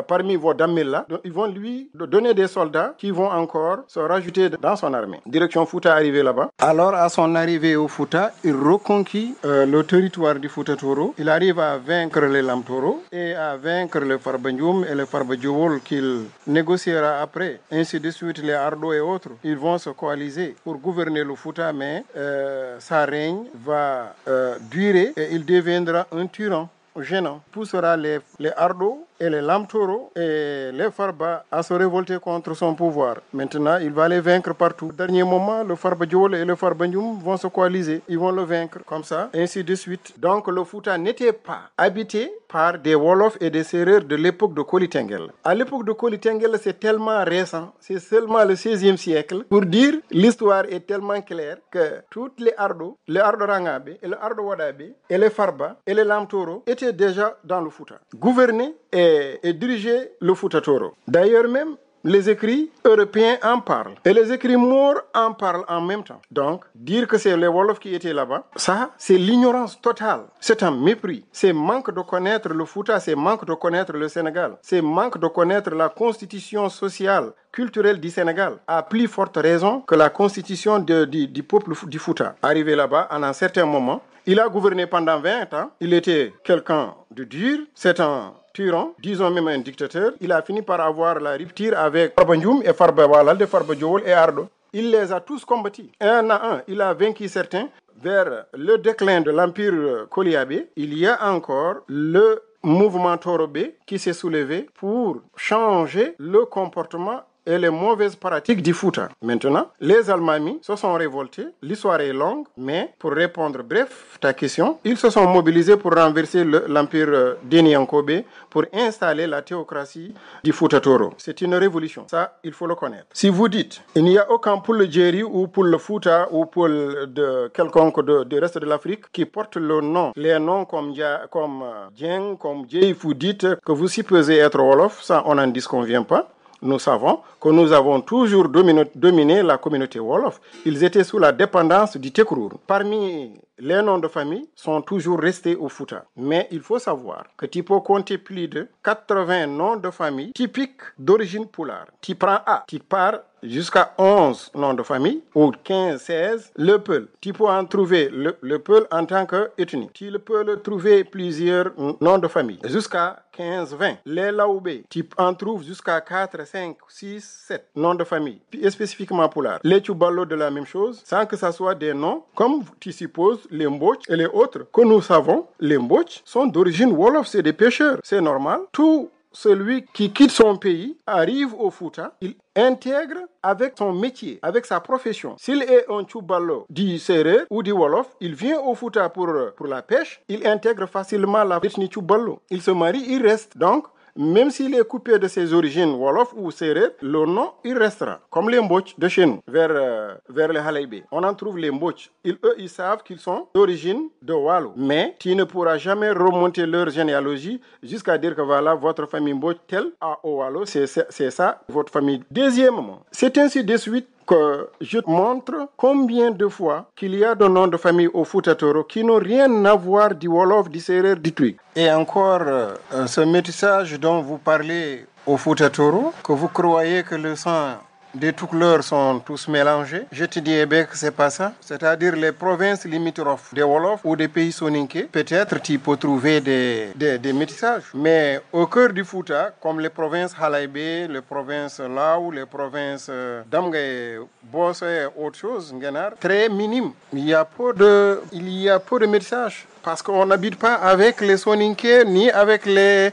parmi vos damels là, ils vont lui donner des soldats qui vont encore se rajouter dans son armée. Direction Fouta arrivé là-bas. Alors à son arrivée au Fouta, il reconquit le territoire du Fouta Toro. Il arrive à vaincre les Lamtoro et à vaincre le Farba Ndioum et le Farba Djowol qu'il négociera après. Ainsi de suite, les Ardo et autres, ils vont se coaliser pour gouverner le Fouta, mais sa règne va durer et il deviendra un tyran gênant. Poussera les Ardo et les Lamtoro et les Farba à se révolter contre son pouvoir. Maintenant, il va les vaincre partout. Au dernier moment, le Farba Djowol et le Farba Ndioum vont se coaliser. Ils vont le vaincre comme ça, ainsi de suite. Donc, le Fouta n'était pas habité par des Wolofs et des Sérères de l'époque de Koli Tengel. À l'époque de Koli Tengel, c'est tellement récent, c'est seulement le 16e siècle. Pour dire, l'histoire est tellement claire que toutes les Ardo Rangabe et le Ardo Wadabe et les Farba et les Lamtoro étaient déjà dans le Fouta. Gouvernés et diriger le Fouta Toro. D'ailleurs même, les écrits européens en parlent. Et les écrits maures en parlent en même temps. Donc, dire que c'est les Wolofs qui étaient là-bas, ça, c'est l'ignorance totale. C'est un mépris. C'est manque de connaître le Fouta, c'est manque de connaître le Sénégal. C'est manque de connaître la constitution sociale, culturelle du Sénégal. À plus forte raison que la constitution du peuple du Fouta. Arrivé là-bas, en un certain moment, il a gouverné pendant 20 ans. Il était quelqu'un de dur. C'est un tyran, disons même un dictateur. Il a fini par avoir la rupture avec Farba Ndioum et Farba Walalde, Farba Djowol et Ardo. Il les a tous combattus. Un à un, il a vaincu certains. Vers le déclin de l'empire Koliabé, il y a encore le mouvement Torobé qui s'est soulevé pour changer le comportement et les mauvaises pratiques du Fouta. Maintenant, les Almamis se sont révoltés. L'histoire est longue, mais pour répondre bref ta question, ils se sont mobilisés pour renverser l'empire Deniankobe, pour installer la théocratie du Fouta Toro. C'est une révolution. Ça, il faut le connaître. Si vous dites, il n'y a aucun poule Djeri ou poule Fouta ou poule de quelconque du reste de l'Afrique qui porte le nom, les noms comme Dieng, comme Djei, vous dites que vous supposez être Wolof, ça on n'en disconvient pas. Nous savons que nous avons toujours dominé la communauté Wolof. Ils étaient sous la dépendance du Tekrour. Parmi les noms de famille sont toujours restés au Fouta. Mais il faut savoir que tu peux compter plus de 80 noms de famille typiques d'origine poulard. Tu prends A, tu pars jusqu'à 11 noms de famille, ou 15, 16, le Peul. Tu peux en trouver le Peul en tant qu'ethnie. Tu peux trouver plusieurs noms de famille, jusqu'à 15, 20. Les Laoubé, tu en trouves jusqu'à 4, 5, 6, 7 noms de famille, puis spécifiquement poulard. Les Tchouballo de la même chose, sans que ça soit des noms, comme tu supposes, les Mbotch et les autres, que nous savons, les Mbotch sont d'origine Wolof, c'est des pêcheurs, c'est normal. Tout celui qui quitte son pays arrive au Fouta, il intègre avec son métier, avec sa profession. S'il est un Tchouballo du Sérère ou du Wolof, il vient au Fouta pour la pêche, il intègre facilement la ethnie Tchouballo. Il se marie, il reste. Donc, même s'il est coupé de ses origines Wolof ou Sérère, le nom, il restera. Comme les Mbotch de chez nous, vers les Halaïbé. On en trouve les Mbotch. Eux, ils savent qu'ils sont d'origine de Walo. Mais tu ne pourras jamais remonter leur généalogie jusqu'à dire que voilà, votre famille Mbotch telle à Walo, c'est ça, votre famille. Deuxièmement, c'est ainsi de suite que je montre combien de fois qu'il y a de noms de famille au Fouta Toro qui n'ont rien à voir du Wolof, du Sérère, du Twi. Et encore, ce métissage dont vous parlez au Fouta Toro, que vous croyez que le sang des Toucouleurs sont tous mélangés. Je te dis que c'est pas ça. C'est-à-dire les provinces limitrophes des Wolofs ou des pays soninké, peut-être tu peux trouver des métissages. Mais au cœur du Fouta, comme les provinces Halaïbé, les provinces Lao, les provinces Damgaye, Bosso et autre chose, très minime. Il y a peu de métissages. Parce qu'on n'habite pas avec les soninké ni avec les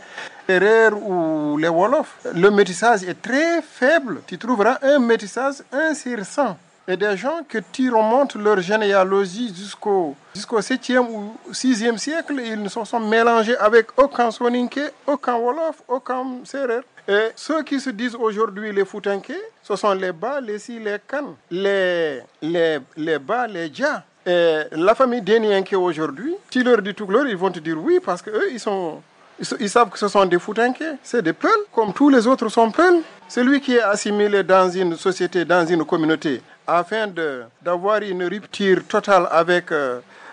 Sérères ou les Wolofs. Le métissage est très faible. Tu trouveras un métissage 1 sur 100. Et des gens que tu remontes leur généalogie jusqu'au 7e ou 6e siècle, ils ne se sont mélangés avec aucun soninké, aucun Wolof, aucun Sérère. Et ceux qui se disent aujourd'hui les Foutanké, ce sont les Ba, les Si, les Kan, les Ba, les Dja. Et la famille Denienké aujourd'hui, tu leur dis tout l'heure, ils vont te dire oui parce qu'eux, ils savent que ce sont des Foutanké, c'est des Peuls, comme tous les autres sont Peuls. Celui qui est assimilé dans une société, dans une communauté, afin d'avoir une rupture totale avec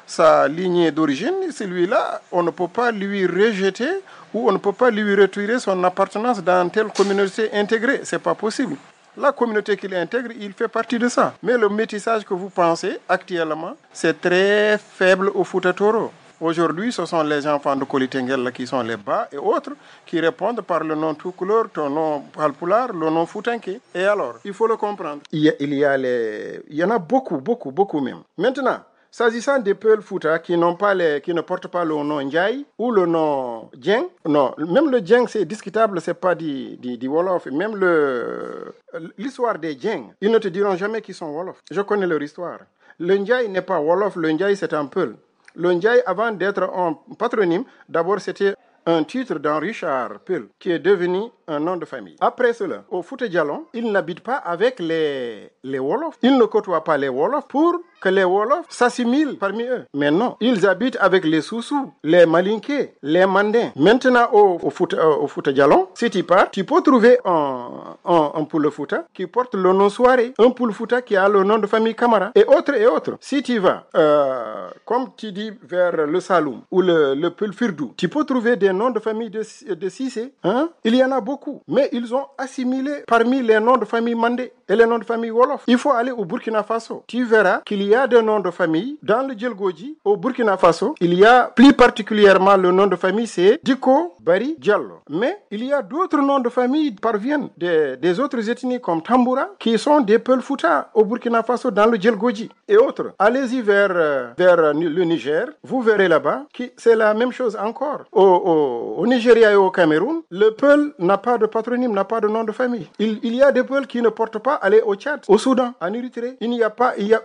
sa lignée d'origine, celui-là, on ne peut pas lui rejeter ou on ne peut pas lui retirer son appartenance dans telle communauté intégrée. C'est pas possible. La communauté qu'il intègre, il fait partie de ça. Mais le métissage que vous pensez actuellement, c'est très faible au Fouta Toro. Aujourd'hui, ce sont les enfants de Kolitengel qui sont les bas et autres qui répondent par le nom tout couleur, ton nom Halpulaar, le nom Foutanké. Et alors, il faut le comprendre. Il y en a beaucoup même. Maintenant, s'agissant des Peuls Fouta qui ne portent pas le nom Ndiaye ou le nom Dieng, non, même le Dieng c'est discutable, c'est pas du Wolof. Même l'histoire des Dieng, ils ne te diront jamais qu'ils sont Wolof. Je connais leur histoire. Le Ndiaye n'est pas Wolof, le Ndiaye c'est un Peul. Le Ndiaye, avant d'être un patronyme, d'abord c'était un titre d'un Richard Peul qui est devenu un nom de famille. Après cela, au Fouta Djallon, ils n'habitent pas avec les Wolofs. Ils ne côtoient pas les Wolofs pour que les Wolofs s'assimilent parmi eux. Mais non, ils habitent avec les Soussous, les Malinké, les Mandins. Maintenant, au Fouta Djallon, si tu pars, tu peux trouver un Poul Fouta qui porte le nom Soirée, un Poul Fouta qui a le nom de famille Camara, et autres. Si tu vas, comme tu dis, vers le Saloum ou le Peul Firdou, tu peux trouver des noms de famille de Cissé. Hein? Il y en a beaucoup. Mais ils ont assimilé parmi les noms de famille Mandé et les noms de famille Wolof. Il faut aller au Burkina Faso. Tu verras qu'il y a des noms de famille dans le Djelgodji. Au Burkina Faso, il y a plus particulièrement le nom de famille, c'est Diko Bari Diallo. Mais il y a d'autres noms de famille qui parviennent des autres ethnies comme Tamboura, qui sont des Peul Fouta au Burkina Faso dans le Djelgodji et autres. Allez-y vers le Niger, vous verrez là-bas que c'est la même chose encore. Au Nigeria et au Cameroun, le Peul n'a pas de patronyme, n'a pas de nom de famille. Il y a des Peuls qui ne portent pas aller au Tchad, au Soudan, en Érythrée.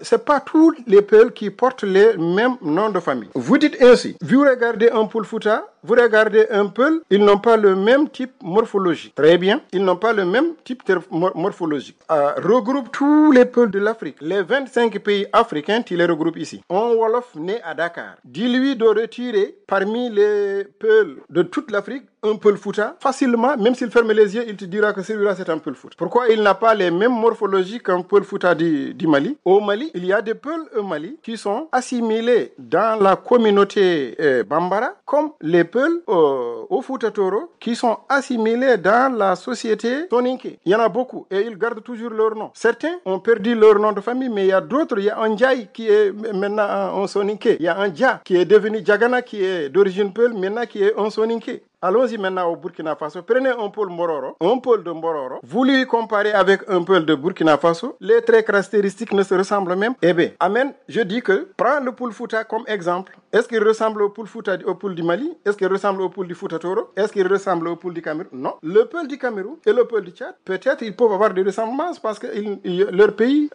C'est pas tous les Peuls qui portent les mêmes noms de famille. Vous dites ainsi, vous regardez un Poul Fouta, vous regardez un Peul, ils n'ont pas le même type morphologique. Très bien, ils n'ont pas le même type morphologique. Regroupe tous les Peuls de l'Afrique. Les 25 pays africains, tu les regroupes ici. Un Wolof né à Dakar. Dis-lui de retirer parmi les Peuls de toute l'Afrique un Peul Fouta, facilement, même s'il ferme les yeux, il te dira que celui-là c'est un Peul Fouta. Pourquoi il n'a pas les mêmes morphologies qu'un Peul Fouta du Mali? Au Mali, il y a des Peuls au Mali qui sont assimilés dans la communauté Bambara, comme les Peuls au Fouta Toro, qui sont assimilés dans la société Soninké. Il y en a beaucoup et ils gardent toujours leur nom. Certains ont perdu leur nom de famille, mais il y a d'autres. Il y a un Ndiaye qui est maintenant un Soninké. Il y a un Dia qui est devenu Diagana, qui est d'origine Peul, maintenant qui est un Soninké. Allons-y maintenant au Burkina Faso. Prenez un Peul Mororo, un Peul de Mororo. Vous lui comparez avec un Peul de Burkina Faso. Les traits caractéristiques ne se ressemblent même. Eh bien, amen, je dis que prends le Poul Fouta comme exemple. Est-ce qu'il ressemble au Poul Fouta au Poul du Mali? Est-ce qu'il ressemble au Poul du Fouta Toro? Est-ce qu'il ressemble au Poul du Cameroun? Non. Le Peul du Cameroun et le Peul du Tchad, peut-être ils peuvent avoir des ressemblances parce que leurs pays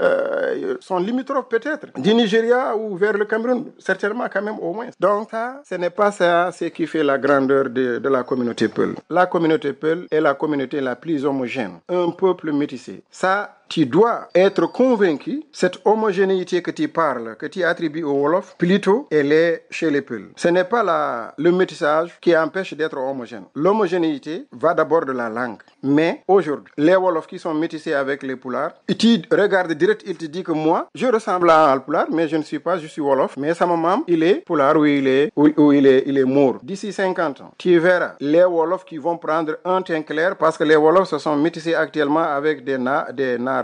sont limitrophes peut-être. Du Nigeria ou vers le Cameroun, certainement quand même au moins. Donc ça, ce n'est pas ça ce qui fait la grandeur de la communauté Peul. La communauté Peul est la communauté la plus homogène. Un peuple métissé. Ça, tu dois être convaincu, cette homogénéité que tu parles, que tu attribues au Wolof, plutôt elle est chez les Peuls. Ce n'est pas le métissage qui empêche d'être homogène. L'homogénéité va d'abord de la langue. Mais aujourd'hui, les Wolofs qui sont métissés avec les Poulars, tu regardes direct, il te dit que moi, je ressemble à un Alpulaar, mais je ne suis pas, je suis Wolof. Mais sa maman, il est Poulard ou il est Mour. D'ici 50 ans, tu verras les Wolofs qui vont prendre un teint clair parce que les Wolofs se sont métissés actuellement avec des Nars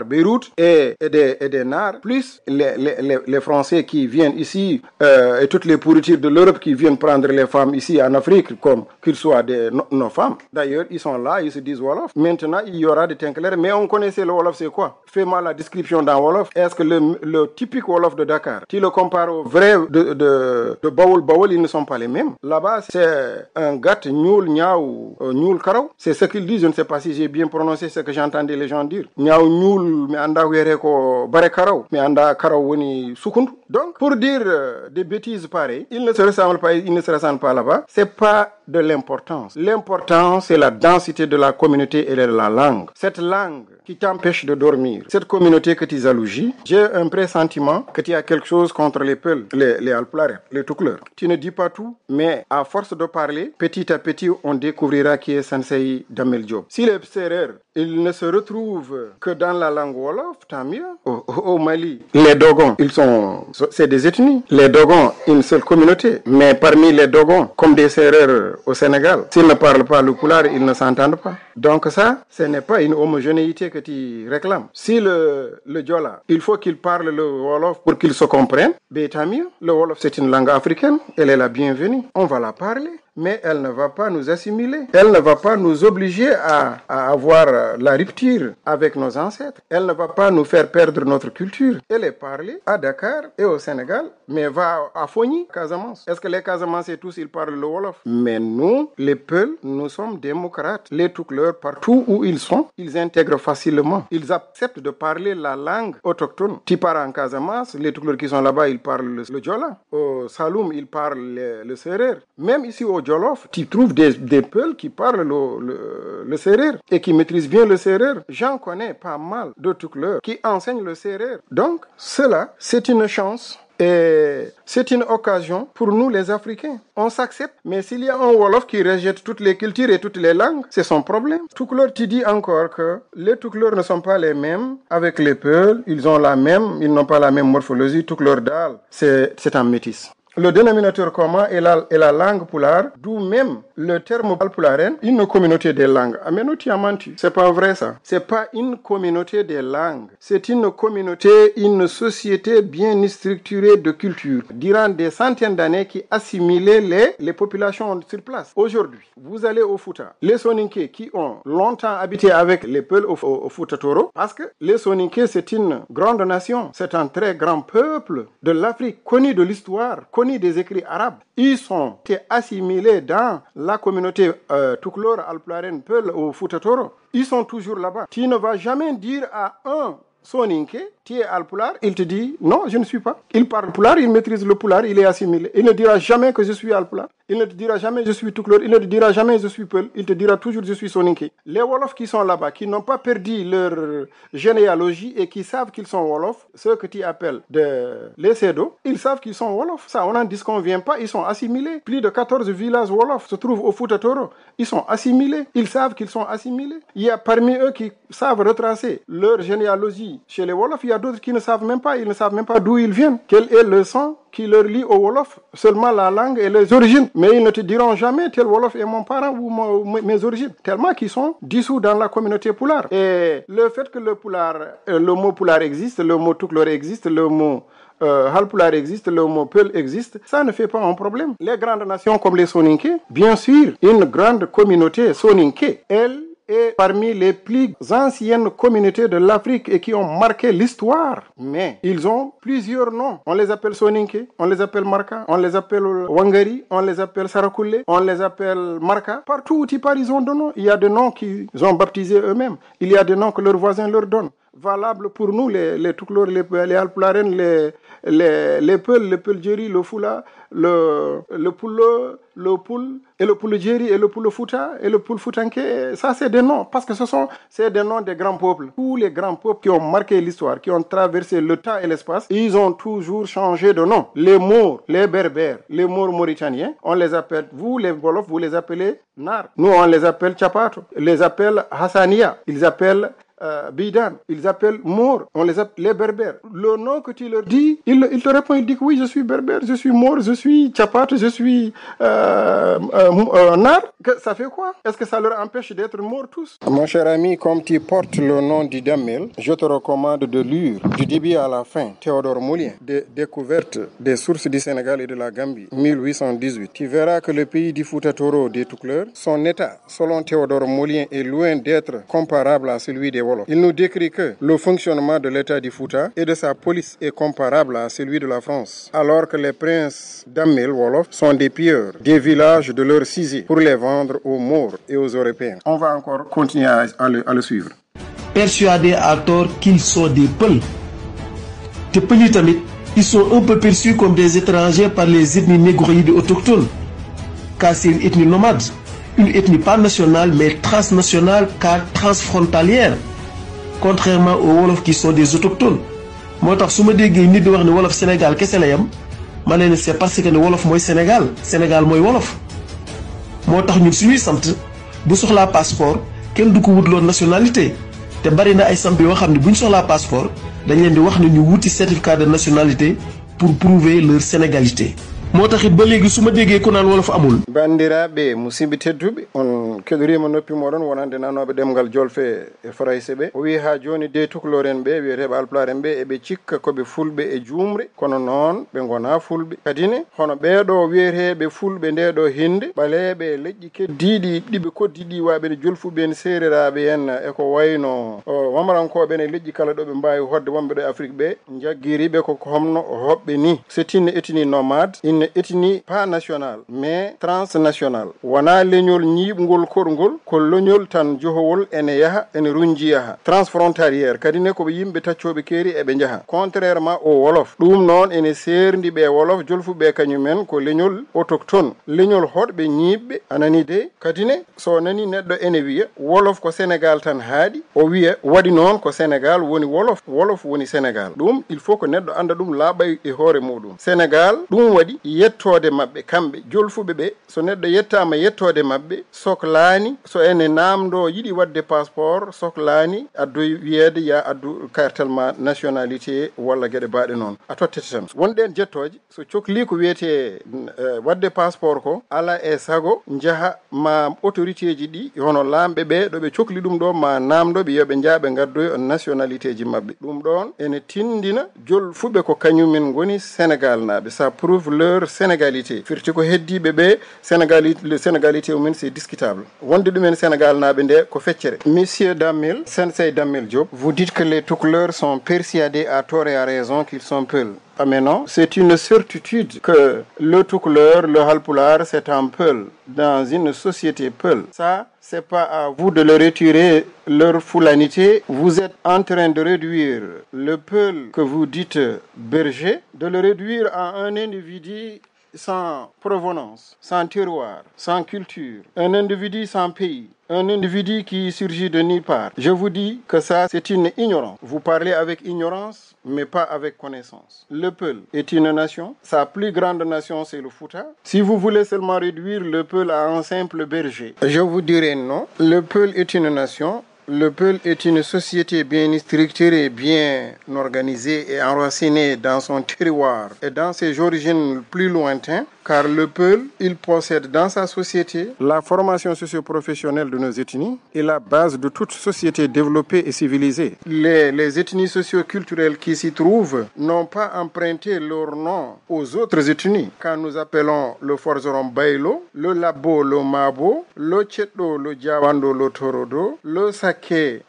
Beyrouth et des Nars, plus les Français qui viennent ici et toutes les pourritures de l'Europe qui viennent prendre les femmes ici en Afrique, comme qu'ils soient nos femmes. D'ailleurs, ils sont là, ils se disent Wolof. Maintenant, il y aura des teints clairs, mais on connaissait le Wolof, c'est quoi? Fais-moi la description d'un Wolof. Est-ce que le typique Wolof de Dakar, tu le compares au vrai de Bawol, ils ne sont pas les mêmes. Là-bas, c'est un gâte Nyoul Niaou Nyoul Karaw. C'est ce qu'ils disent, je ne sais pas si j'ai bien prononcé ce que j'entendais les gens dire. Niaou Nyoul, mais anda wéré ko bare Karaw, mais anda Karaw woni Sukundu. Donc, pour dire des bêtises pareilles, ils ne se ressemblent pas là-bas. C'est pas de l'importance. L'important, c'est la densité de la communauté et de la langue. Cette langue qui t'empêche de dormir, cette communauté que tu jalousies, j'ai un pressentiment que tu as quelque chose contre les Peuls, les Alpulaar, les tout couleurs. Tu ne dis pas tout, mais à force de parler, petit à petit, on découvrira qui est Sensei Damel Diop. Si les Sérères, ils ne se retrouvent que dans la langue Wolof, tant mieux. Au Mali, les Dogons, ils sont c'est des ethnies. Les Dogons, une seule communauté. Mais parmi les Dogons, comme des Sérères au Sénégal, s'ils ne parlent pas le pulaar, ils ne s'entendent pas. Donc ça, ce n'est pas une homogénéité que tu réclames. Si le Diola, il faut qu'il parle le Wolof pour qu'il se comprenne, ben tant mieux. Le Wolof, c'est une langue africaine, elle est la bienvenue. On va la parler. Mais elle ne va pas nous assimiler. Elle ne va pas nous obliger à avoir la rupture avec nos ancêtres. Elle ne va pas nous faire perdre notre culture. Elle est parlée à Dakar et au Sénégal, mais va à Fogny, Casamance. Est-ce que les Casamancés tous, ils parlent le Wolof? Mais nous, les Peuls, nous sommes démocrates. Les Toucouleurs, partout où ils sont, ils intègrent facilement. Ils acceptent de parler la langue autochtone. Tu pars en Casamance, les Toucouleurs qui sont là-bas, ils parlent le Diola. Au Saloum, ils parlent le Serer. Même ici au Jolof, tu trouves des Peuls qui parlent le Serer et qui maîtrisent bien le Serer. J'en connais pas mal de Toucouleurs qui enseignent le Serer. Donc, cela, c'est une chance. Et c'est une occasion pour nous les Africains. On s'accepte, mais s'il y a un Wolof qui rejette toutes les cultures et toutes les langues, c'est son problème. Toucouleur, tu dis encore que les Toucouleurs ne sont pas les mêmes avec les Peuls, ils n'ont pas la même morphologie. Toucouleur Dal, c'est un métis. Le dénominateur commun est la langue pulaar, d'où même le terme alpulaaren, une communauté des langues. Ah mais nous tu as menti. C'est pas vrai ça. C'est pas une communauté des langues. C'est une communauté, une société bien structurée de culture. Durant des centaines d'années qui assimilaient les populations sur place. Aujourd'hui, vous allez au Fouta. Les Soninké qui ont longtemps habité avec les Peuls au Fouta Toro, parce que les Soninké c'est une grande nation. C'est un très grand peuple de l'Afrique, connu de l'histoire, des écrits arabes. Ils sont assimilés dans la communauté Toucouleur, Alpulaaren, Peul au Fouta Toro. Ils sont toujours là-bas. Tu ne vas jamais dire à un Soninké, tu es Alpulaar, il te dit non, je ne suis pas. Il parle pulaar, il maîtrise le pulaar, il est assimilé. Il ne dira jamais que je suis Alpulaar. Il ne te dira jamais je suis Toucouleur. Il ne te dira jamais je suis Peul. Il te dira toujours je suis Soninké. Les Wolofs qui sont là-bas, qui n'ont pas perdu leur généalogie et qui savent qu'ils sont Wolofs, ceux que tu appelles les Sédo, ils savent qu'ils sont Wolofs. Ça, on n'en disconvient pas, ils sont assimilés. Plus de 14 villages Wolofs se trouvent au Fouta Toro. Ils sont assimilés. Ils savent qu'ils sont assimilés. Il y a parmi eux qui savent retracer leur généalogie. Chez les Wolofs, il y a d'autres qui ne savent même pas. Ils ne savent même pas d'où ils viennent. Quel est le sang qui leur lie au Wolof? Seulement la langue et les origines. Mais ils ne te diront jamais tel Wolof est mon parent ou mes origines. Tellement qu'ils sont dissous dans la communauté pulaar. Et le fait que le mot pulaar existe, le mot Toucouleur existe, le mot Halpulaar existe, le mot Peul existe, ça ne fait pas un problème. Les grandes nations comme les Soninké, bien sûr, une grande communauté Soninké, elle est parmi les plus anciennes communautés de l'Afrique et qui ont marqué l'histoire. Mais ils ont plusieurs noms. On les appelle Soninké, on les appelle Marka, on les appelle Wangari, on les appelle Sarakoulé, on les appelle Marka. Partout où tu pars, ils ont des noms. Il y a des noms qu'ils ont baptisés eux-mêmes. Il y a des noms que leurs voisins leur donnent. Valable pour nous, les Toucouleurs, les Alpulaaren, les Peuls, le Peulgéri, le Foula, le Poule, le Poule, et le Poulgéri, et le Poule Fouta, et le Poule Foutanké. Ça, c'est des noms, parce que c'est des noms des grands peuples. Tous les grands peuples qui ont marqué l'histoire, qui ont traversé le temps et l'espace, ils ont toujours changé de nom. Les Maures, les Berbères, les Maures mauritaniens, on les appelle, vous les Wolofs, vous les appelez Nar. Nous, on les appelle Tchapato, les appelle Hassania, ils appellent Bidan, ils appellent Maure, on les appelle les Berbères. Le nom que tu leur dis, ils te répondent, ils disent oui, je suis Berbère, je suis Maure, je suis Tchapat, je suis Nar. Ça fait quoi? Est-ce que ça leur empêche d'être morts tous? Mon cher ami, comme tu portes le nom du Damel, je te recommande de lire du début à la fin Théodore Moulin, découverte des sources du Sénégal et de la Gambie, 1818. Tu verras que le pays du Fouta Toro des Toucouleurs, son état, selon Théodore Moulin, est loin d'être comparable à celui des Wolof. Il nous décrit que le fonctionnement de l'état du Fouta et de sa police est comparable à celui de la France, alors que les princes Damel Wolof sont des pilleurs des villages de leur cisée pour les vendre aux Maures et aux Européens. On va encore continuer à le suivre. Persuadés à tort qu'ils sont des Peuls. Te Peuls tamit, ils sont un peu perçus comme des étrangers par les ethnies négroïdes autochtones, car c'est une ethnie nomade, une ethnie pas nationale mais transnationale car transfrontalière, contrairement aux Wolof qui sont des autochtones. Moi tax suma déggé nit di wax ni Wolof Sénégal kessé la yam mané né c'est parce que né Wolof moy Sénégal moy Wolof. Moo tax ñun suñuy sant bu soxlaa passeport kenn du ko wutloo nationalité te bari na ay sant yoo xam ne buñ soxlaa passeport dañ leen di wax ne ñu wuti certificat de nationalité pour prouver leur sénégalité. moo taxit ba léegi su ma déggee ko naan wolof amul. bandiraɓe musidɓe tedduɓe on keɗorima noppi moɗon wonande nanoɓe ɗemgal jolfe e farayse ɓe o wi ha joni de tukalor en ɓe wiyeteɓe alpulaar en ɓe eɓe cikka koɓe fulɓe e jumre kono noon ɓe gona fulɓe kadine hono ɓeɗo wiyeteɓe fulɓe ndeɗo hinde ɓaleɓe leƴƴi keddiɗi ɗiɓe koddiɗi waɓe ne jolfuɓe en sereraɓe en eko wayno wamarankoɓe ene leƴƴi kala ɗo ɓe mbawi hodde wonɓe ɗo e afrique ɓe jagguiriɓe koko homno hoɓɓe ni so tinno etini nomade inne etini pas national mais transnational wona leñol ñiɓgol koɗgol ko leñol tan johowol ene yaaha ene runji yaaha transfrontaliére kadi ne koɓe yimɓe taccoɓe keeri eɓe jaaha contrairement au wolof ɗum noon ene serdi ɓe wolof jolfuɓe kañumen ko leñol autochtone leñol hoɗɓe ñiɓɓe anani de kadi ne so nani neɗɗo ene wiya wolof ko sénégal tan haaɗi o wiya waɗi noon ko sénégal woni wolof wolof woni sénégal ɗum il faut que neɗɗo anda ɗum laaɓay e hoore muɗum sénégal ɗum waɗi yettode mabɓe kamɓe jolfuɓe ɓe so neɗɗo yettama yettode mabɓe sohlani so ene namdo yiɗi wadde passeport sohlani addu wiyeede ya addu cartel ma nationalité walla gueɗe baɗe noon a tottete tan wonɗen jettoje so cohli ko wiyete wadde passeport ko ala e sago jaaha ma autorité ji ɗi hono lamɓe ɓe ɗo ɓe cohli ɗum ɗo ma namdoɓe yoɓe jaaɓe gaddoy nationalité ji mabɓe ɗum ɗon ene tindina jolfuɓe ko kañumen goni sénégal naɓe ça prouve leur sénégalité firti ko heddiɓe ɓe sénégalité mumen c'est discutable wonde ɗumen sénégal naɓe nde ko feccere monsieur Damel Sensei Damel Diop vous dites que les toucouleurs sont persuadés à tort et à raison qu'ils sont peuls. Ah mais non, c'est une certitude que le toucouleur, le halpulaar, c'est un peul dans une société peul. Ça, c'est pas à vous de le retirer leur foulanité. Vous êtes en train de réduire le peul que vous dites berger, de le réduire à un individu sans provenance, sans terroir, sans culture, un individu sans pays, un individu qui surgit de nulle part. Je vous dis que ça, c'est une ignorance. Vous parlez avec ignorance, mais pas avec connaissance. Le Peul est une nation. Sa plus grande nation, c'est le Fouta. Si vous voulez seulement réduire le Peul à un simple berger, je vous dirais non. Le Peul est une nation. Le Peul est une société bien structurée, bien organisée et enracinée dans son terroir et dans ses origines plus lointaines, car le Peul, il possède dans sa société la formation socio-professionnelle de nos ethnies et la base de toute société développée et civilisée. Les ethnies socio-culturelles qui s'y trouvent n'ont pas emprunté leur nom aux autres ethnies. Quand nous appelons le forgeron Bailo, le Labo, le Mabo, le Tcheto, le Diawando, le Torodo, le Saké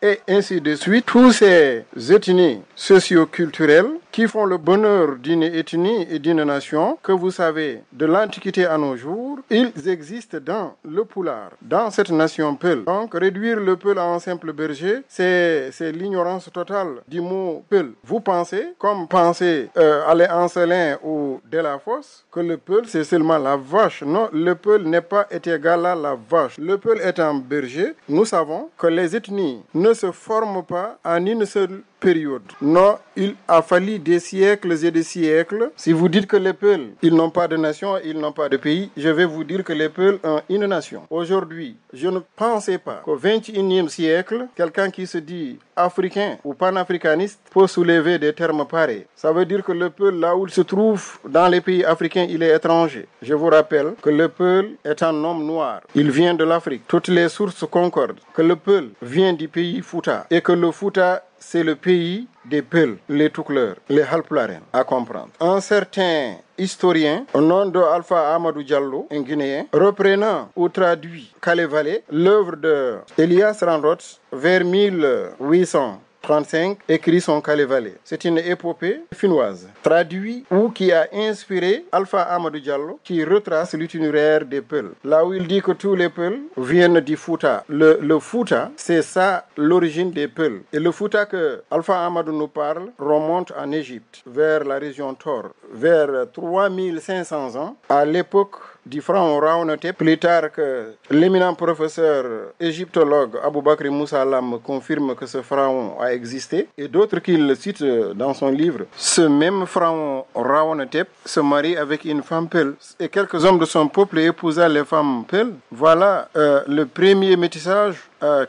et ainsi de suite, tous ces ethnies socio-culturelles qui font le bonheur d'une ethnie et d'une nation, que vous savez, de l'Antiquité à nos jours, ils existent dans le Pulaar, dans cette nation Peul. Donc, réduire le Peul à un simple berger, c'est l'ignorance totale du mot Peul. Vous pensez, comme pensait Alain Ancelin ou Delafosse, que le Peul, c'est seulement la vache. Non, le Peul n'est pas égal à la vache. Le Peul est un berger. Nous savons que les ethnies ne se forment pas en une seule période. Non, il a fallu des siècles et des siècles. Si vous dites que les Peuls, ils n'ont pas de nation, ils n'ont pas de pays, je vais vous dire que les Peuls ont une nation. Aujourd'hui, je ne pensais pas qu'au XXIe siècle, quelqu'un qui se dit africain ou panafricaniste peut soulever des termes pareils. Ça veut dire que le Peul, là où il se trouve dans les pays africains, il est étranger. Je vous rappelle que le Peul est un homme noir. Il vient de l'Afrique. Toutes les sources concordent que le Peul vient du pays Fouta et que le Fouta, c'est le pays des Peuls, les Toucouleurs, les Halpulaaren, à comprendre. Un certain historien, au nom de Alpha Amadou Diallo, un Guinéen, reprenant ou traduit Kalevalé, l'œuvre de Elias Randroth, vers 1835, écrit son Kalevalé. C'est une épopée finnoise, traduit ou qui a inspiré Alpha Amadou Diallo, qui retrace l'itinéraire des Peuls. Là où il dit que tous les Peuls viennent du Fouta. Le Fouta, c'est ça l'origine des Peuls. Et le Fouta que Alpha Amadou nous parle remonte en Égypte, vers la région Tor, vers 3500 ans, à l'époque du pharaon Raonotep. Plus tard que l'éminent professeur égyptologue Aboubakri Moussa Lam confirme que ce pharaon a existé, et d'autres qu'il cite dans son livre. Ce même pharaon Raonotep se marie avec une femme Peul, et quelques hommes de son peuple épousa les femmes Peul. Voilà le premier métissage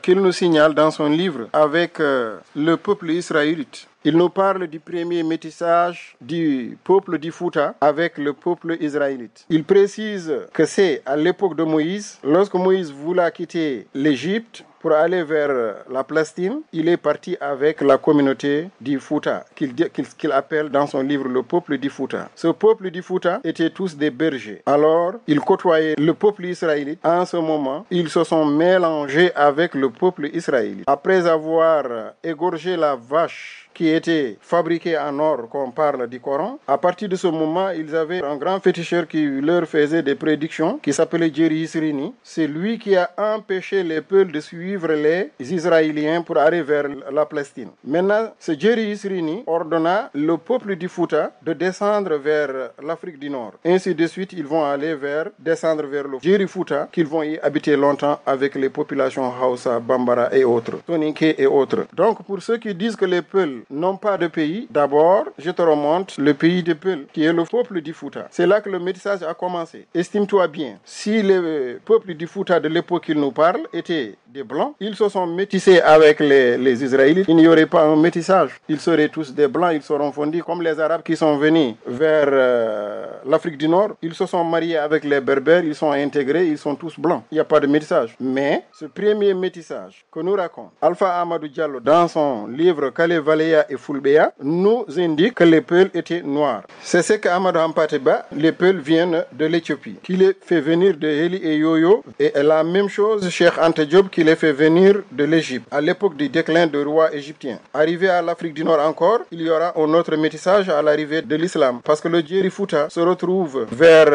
qu'il nous signale dans son livre avec le peuple israélite. Il nous parle du premier métissage du peuple du Fouta avec le peuple israélite. Il précise que c'est à l'époque de Moïse, lorsque Moïse voulait quitter l'Égypte pour aller vers la Palestine, il est parti avec la communauté du Fouta, qu'il appelle dans son livre le peuple du Fouta. Ce peuple du Fouta étaient tous des bergers. Alors, ils côtoyaient le peuple israélite. En ce moment, ils se sont mélangés avec le peuple israélite. Après avoir égorgé la vache qui était fabriquée en or, comme parle du Coran, à partir de ce moment, ils avaient un grand féticheur qui leur faisait des prédictions, qui s'appelait Jerry Isrini. C'est lui qui a empêché les peuples de suivre les Israéliens pour aller vers la Palestine. Maintenant, ce Jerry Isrini ordonna le peuple du Fouta de descendre vers l'Afrique du Nord. Ainsi de suite, ils vont descendre vers le Jerry Fouta, qu'ils vont y habiter longtemps avec les populations Hausa, Bambara et autres, Soninké et autres. Donc, pour ceux qui disent que les peuples n'ont pas de pays, d'abord, je te remonte le pays des peuples, qui est le peuple du Fouta. C'est là que le métissage a commencé. Estime-toi bien, si les peuples du Fouta de l'époque qu'il nous parle étaient des Blancs, ils se sont métissés avec les Israélites, il n'y aurait pas un métissage. Ils seraient tous des Blancs, ils seront fondus comme les Arabes qui sont venus vers l'Afrique du Nord. Ils se sont mariés avec les Berbères, ils sont intégrés, ils sont tous Blancs. Il n'y a pas de métissage. Mais ce premier métissage que nous raconte Alpha Amadou Diallo dans son livre Kalevalea et Fulbeya nous indique que les Peuls étaient noirs. C'est ce qu'Amadou Hampateba, les Peuls viennent de l'Éthiopie, qui les fait venir de Heli et Yoyo, et la même chose Cheikh Anta Diop qui les fait venir de l'Égypte, à l'époque du déclin du roi égyptien. Arrivé à l'Afrique du Nord encore, il y aura un autre métissage à l'arrivée de l'islam, parce que le Djeri Fouta se retrouve vers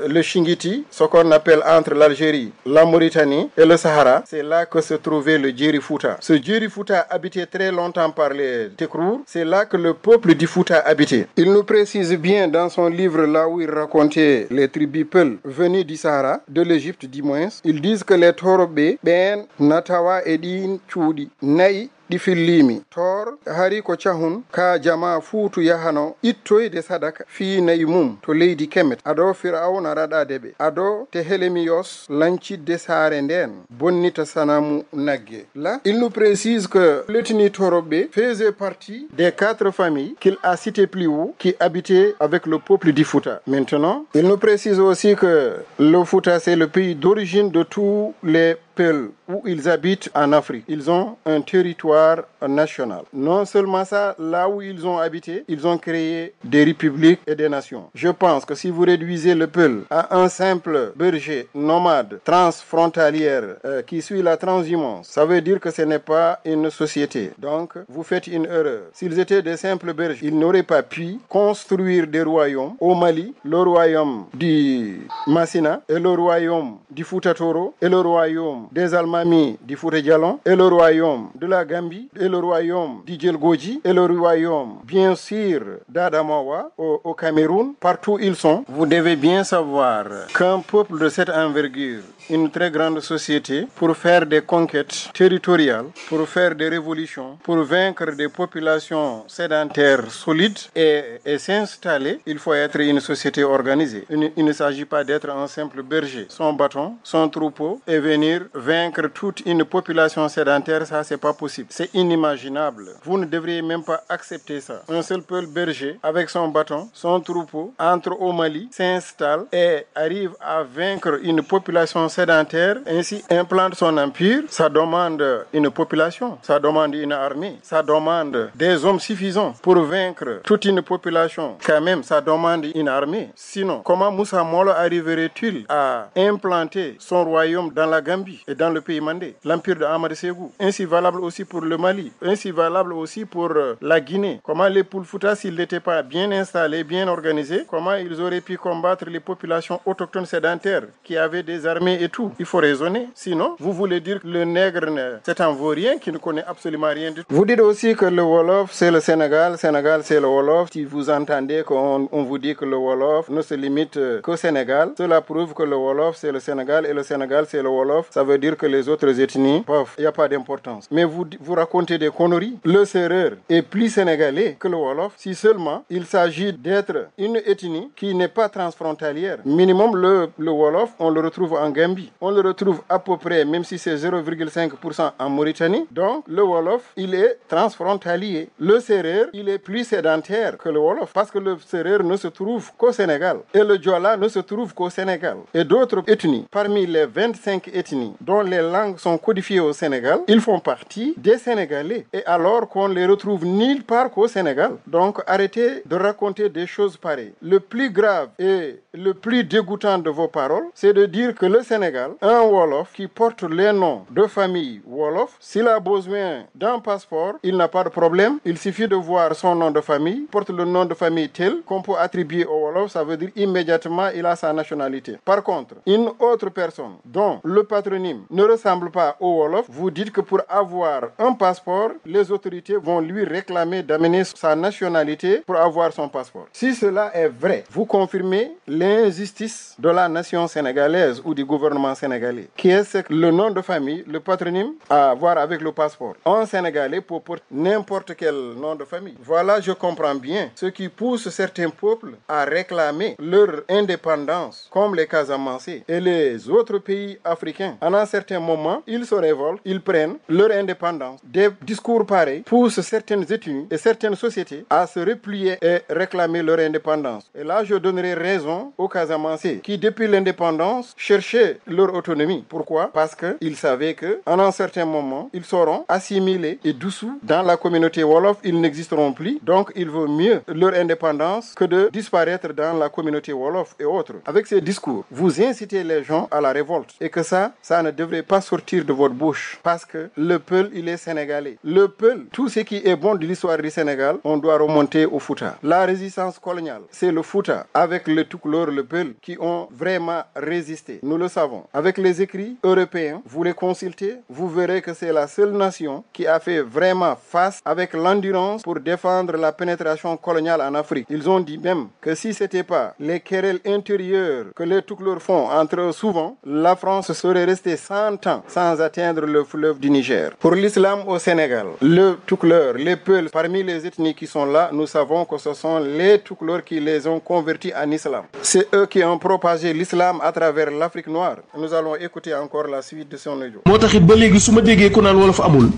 le Chingiti, ce qu'on appelle entre l'Algérie, la Mauritanie et le Sahara. C'est là que se trouvait le Djeri Fouta. Ce Djeri Fouta habité très longtemps par les Tekrour, c'est là que le peuple du Fouta habitait. Il nous précise bien dans son livre là où il racontait les tribus Peul venues du Sahara, de l'Égypte du moins, ils disent que les Torobé, Ben, Natawa et Din Choudi, Naï, ɗi fillimi tor hari ko cahun ka jama fuutu yahano ittoyde sadaka fi nayi mum to leydi kemet ado firawna raɗadeɓe ado te helemi-yos lancidde saare nden bonnita sanamu nagge. Là, il nous précise que l'ethnie Torobé faisait partie des 4 familles qu'il a citées plus haut qui habitaient avec le peuple du Fouta. Maintenant, il nous précise aussi que le Fouta c'est le pays d'origine de tous les Peuls où ils habitent en Afrique. Ils ont un territoire national. Non seulement ça, là où ils ont habité, ils ont créé des républiques et des nations. Je pense que si vous réduisez le Peul à un simple berger nomade transfrontalière qui suit la transhumance, ça veut dire que ce n'est pas une société. Donc, vous faites une erreur. S'ils étaient des simples bergers, ils n'auraient pas pu construire des royaumes. Au Mali, le royaume du Massina et le royaume du Fouta Toro et le royaume des Almami du Fouta Djallon et le royaume de la Gambie et le royaume du Djelgoji et le royaume bien sûr d'Adamawa au Cameroun. Partout ils sont. Vous devez bien savoir qu'un peuple de cette envergure, une très grande société, pour faire des conquêtes territoriales, pour faire des révolutions, pour vaincre des populations sédentaires solides et s'installer, il faut être une société organisée. Il ne s'agit pas d'être un simple berger, son bâton, son troupeau et venir vaincre toute une population sédentaire, ça c'est pas possible. C'est inimaginable. Vous ne devriez même pas accepter ça. Un seul peuple berger avec son bâton, son troupeau, entre au Mali, s'installe et arrive à vaincre une population sédentaire, ainsi implante son empire. Ça demande une population, ça demande une armée, ça demande des hommes suffisants pour vaincre toute une population. Quand même, ça demande une armée. Sinon, comment Moussa Molo arriverait-il à implanter son royaume dans la Gambie et dans le pays mandé, l'empire de Ahmad Ségou? Ainsi valable aussi pour le Mali, ainsi valable aussi pour la Guinée. Comment les Poulfouta, s'ils n'étaient pas bien installés, bien organisés, comment ils auraient pu combattre les populations autochtones sédentaires qui avaient des armées et tout? Il faut raisonner. Sinon, vous voulez dire que le nègre, c'est un vaurien qui ne connaît absolument rien du tout. Vous dites aussi que le Wolof, c'est le Sénégal, Sénégal, c'est le Wolof. Si vous entendez qu'on vous dit que le Wolof ne se limite qu'au Sénégal, cela prouve que le Wolof, c'est le Sénégal et le Sénégal, c'est le Wolof. Ça veut dire que les autres ethnies, il n'y a pas d'importance. Mais vous racontez des conneries. Le Sérère est plus sénégalais que le Wolof si seulement il s'agit d'être une ethnie qui n'est pas transfrontalière. Minimum, le Wolof, on le retrouve en Gambie. Gambie. On le retrouve à peu près, même si c'est 0,5% en Mauritanie. Donc, le Wolof, il est transfrontalier. Le Serer, il est plus sédentaire que le Wolof parce que le Serer ne se trouve qu'au Sénégal et le Diola ne se trouve qu'au Sénégal. Et d'autres ethnies, parmi les 25 ethnies dont les langues sont codifiées au Sénégal, ils font partie des Sénégalais. Et alors qu'on les retrouve nulle part qu'au Sénégal. Donc, arrêtez de raconter des choses pareilles. Le plus grave et le plus dégoûtant de vos paroles, c'est de dire que le Sénégal, un Wolof qui porte les noms de famille Wolof, s'il a besoin d'un passeport, il n'a pas de problème. Il suffit de voir son nom de famille, porte le nom de famille tel qu'on peut attribuer au Wolof, ça veut dire immédiatement il a sa nationalité. Par contre, une autre personne dont le patronyme ne ressemble pas au Wolof, vous dites que pour avoir un passeport, les autorités vont lui réclamer d'amener sa nationalité pour avoir son passeport. Si cela est vrai, vous confirmez l'injustice de la nation sénégalaise ou du gouvernement sénégalais, qui est le nom de famille, le patronyme à voir avec le passeport. Un Sénégalais peut porter n'importe quel nom de famille. Voilà, je comprends bien ce qui pousse certains peuples à réclamer leur indépendance, comme les Casamancés et les autres pays africains. À un certain moment, ils se révoltent, ils prennent leur indépendance. Des discours pareils poussent certaines ethnies et certaines sociétés à se replier et réclamer leur indépendance. Et là, je donnerai raison aux Casamancés qui, depuis l'indépendance, cherchaient leur autonomie. Pourquoi? Parce qu'ils savaient qu'à un certain moment, ils seront assimilés et dessous dans la communauté Wolof, ils n'existeront plus. Donc, il vaut mieux leur indépendance que de disparaître dans la communauté Wolof et autres. Avec ces discours, vous incitez les gens à la révolte et que ça ne devrait pas sortir de votre bouche parce que le Peul, il est sénégalais. Le Peul, tout ce qui est bon de l'histoire du Sénégal, on doit remonter au Fouta. La résistance coloniale, c'est le Fouta avec le Toucouleur, le Peul qui ont vraiment résisté. Nous le savons. Avec les écrits européens, vous les consultez, vous verrez que c'est la seule nation qui a fait vraiment face avec l'endurance pour défendre la pénétration coloniale en Afrique. Ils ont dit même que si c'était pas les querelles intérieures que les Toucouleurs font entre eux souvent, la France serait restée 100 ans sans atteindre le fleuve du Niger. Pour l'islam au Sénégal, le Toucouleur, les Peuls, parmi les ethnies qui sont là, nous savons que ce sont les Toucouleurs qui les ont convertis en islam. C'est eux qui ont propagé l'islam à travers l'Afrique noire. Nous allons écouter encore la suite de son audio. moo taxit ba léegi su ma déggee ku naan wolof amul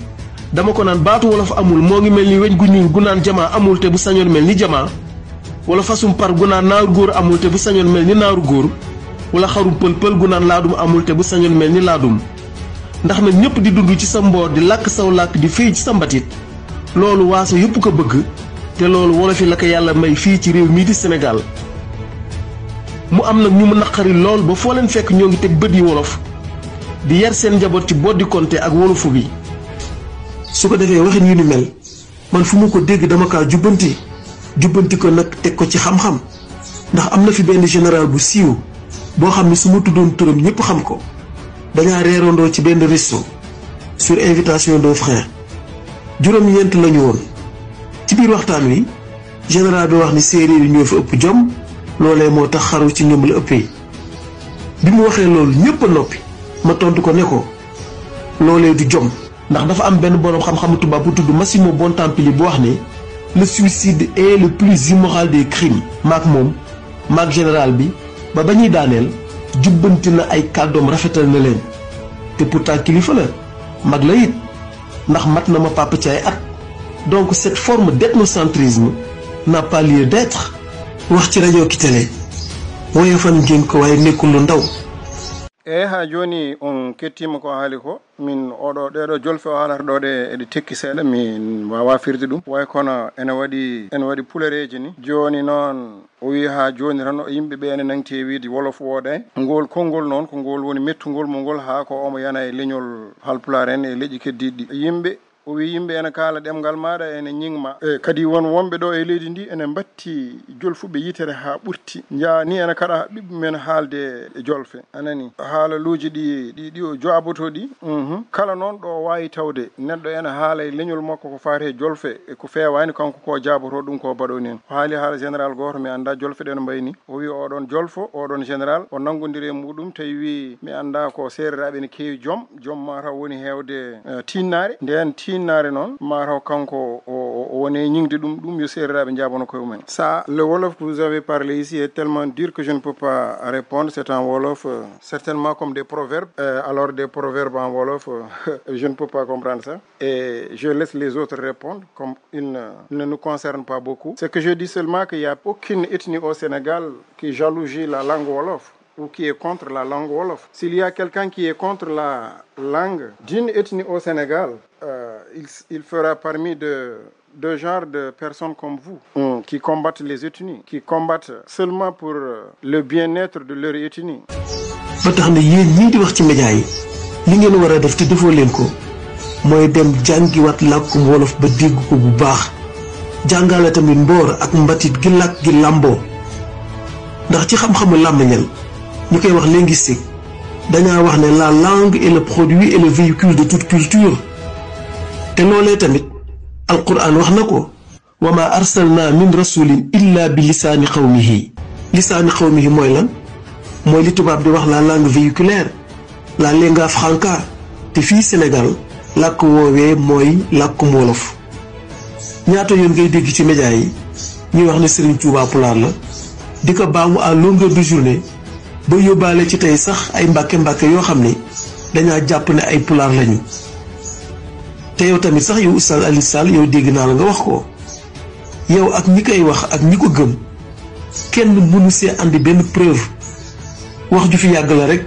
dama ko naan baatu wolof amul moo ngi mel ni weñ gu ñuul gu naan jamaa amul te bu sañoon mel ni jamaa wala fasum par gu naan naaru góor amul te bu sañoon mel ni naaru góor wala xarum pël gu naan laadum amul te bu sañoon mel ni laadum ndax nag ñëpp di dund ci sa mboor di làkk saw làkk di fii ci sa mbatit loolu waaso yëpp ko bëgg te loolu wolof yi la ko yàlla may fii ci réew mii di Sénégal mu am nag ñu mu naqari lool ba foo leen fekk ñoo ngi teg bët yi wolof di yar seen njaboot ci boddi konte ak wolofu bi su ko defee waxin yu ni mel man fu mu ko dégg dama kaa jubbanti ko nag teg ko ci xam-xam ndax am na fi benn général bu siiw boo xam ne su ma tuddoon turam ñëpp xam ko dañaa reerandoo ci benn resto sur invitation d'un frère juróom-ñeent lañu woon ci biir waxtaan wi général bi wax ni séeréer yi ñoo fi ëpp jom loolee moo tax xaru ci ñoom la ëppee bi mu waxee loolu ñëpp a noppi ma tontu ko ne ko loolee du jom ndax dafa am benn boroom xam-xamu tubaab bu tudd Massimo Bontempi bu wax ne le suicide est le plus immoral des crimes maak général bi ba ñuy daaneel jubbanti na ay kàddoom rafetal na leen te pourtant kilifa la mag la it ndax mat na ma papa ci ay at donc cette forme d'ethnocentrisme n'a pas lieu d'être wax ci rajo ki télé woyofal ngeen ko waaye nekkul lu ndaw ha joni on kettima ko haali ko min oɗo ɗeɗo jolfe o haalata ɗo ɗe eɗe tekki seeɗa min wawa firde ɗum way kono ene waɗi pulereji ni joni noon o wi ha joni tan yimɓeɓe ene nangti wiide wolof wooɗani ngol konngol noon ko ngol woni mettugol mo ngol ha ko omo yana e leñol halpulaar en e leƴƴi keddiɗi yimɓe o wi yimɓe ene kaala ɗemgal maɗa ene ñingma kadi won wonɓe ɗo e leydi ndi ene batti jolfuɓe yitere ha ɓurti ni ene kaɗa ɓiɓɓe men haalde e jolfe anani haalaluji ɗi o joaboto ɗi kala noon ɗo wawi tawde neɗɗo ene haala e leñol makko ko fate jolfe e ko fewani kanko ko jaboto ɗum ko baɗoni en o haali haala général goto mi anda jolfe ɗe no mbayni o wi oɗon jolfo oɗon général o nangodiri e muɗum tawi wi mi anda ko sereraɓe ne kewi joom mataw woni hewde tinnare nden tinnare noon mataw kanko on est ñingde dum yo serrabe njabono ko men. Ça, le wolof que vous avez parlé ici est tellement dur que je ne peux pas répondre. C'est en wolof, certainement comme des proverbes. Alors des proverbes en wolof, je ne peux pas comprendre ça. Et je laisse les autres répondre, comme ils ne nous concernent pas beaucoup. C'est que je dis seulement qu'il n'y a aucune ethnie au Sénégal qui jalousie la langue wolof ou qui est contre la langue wolof. S'il y a quelqu'un qui est contre la langue d'une ethnie au Sénégal, il fera parmi de genre de personnes comme vous qui combattent les ethnies, qui combattent seulement pour le bien-être de leur ethnie. ba tax na yéen ñii di wax ci média yi li ngeen war a def te defoo leen ko mooy dem jàngiwaat làkkum wolof ba dégg ko bu baax jàngale tamit mboor ak mbatit gi làkk gi làmboo ndax ci xam-xamu làmmiñal ñu koy wax linguistique dañaa wax ne la langue est le produit et le véhicule de toute culture te loolee tamit alquran wax na ko wa ma arsalna min rasulin illa bi lisaani qawmihi mooy lan mooy li tubaab di wax la langue véhiculaire la lingua franca te fii Sénégal làkk woowee mooy làkkum wolof ñaata yoon ngay dégg ci média yi ñuy wax ne Serigne Touba pulaar la di ko baamu à longueur de journée ba yóbbaale ci tey sax ay mbàkke yoo xam ne dañaa jàpp ne ay pulaar lañu te yow tamit sax yow Oustaz Alioune Sall yow dégg naa la nga wax ko yow ak ñi koy wax ak ñi ko gëm kenn mënu see andi benn preuve wax ju fi yàgg la rek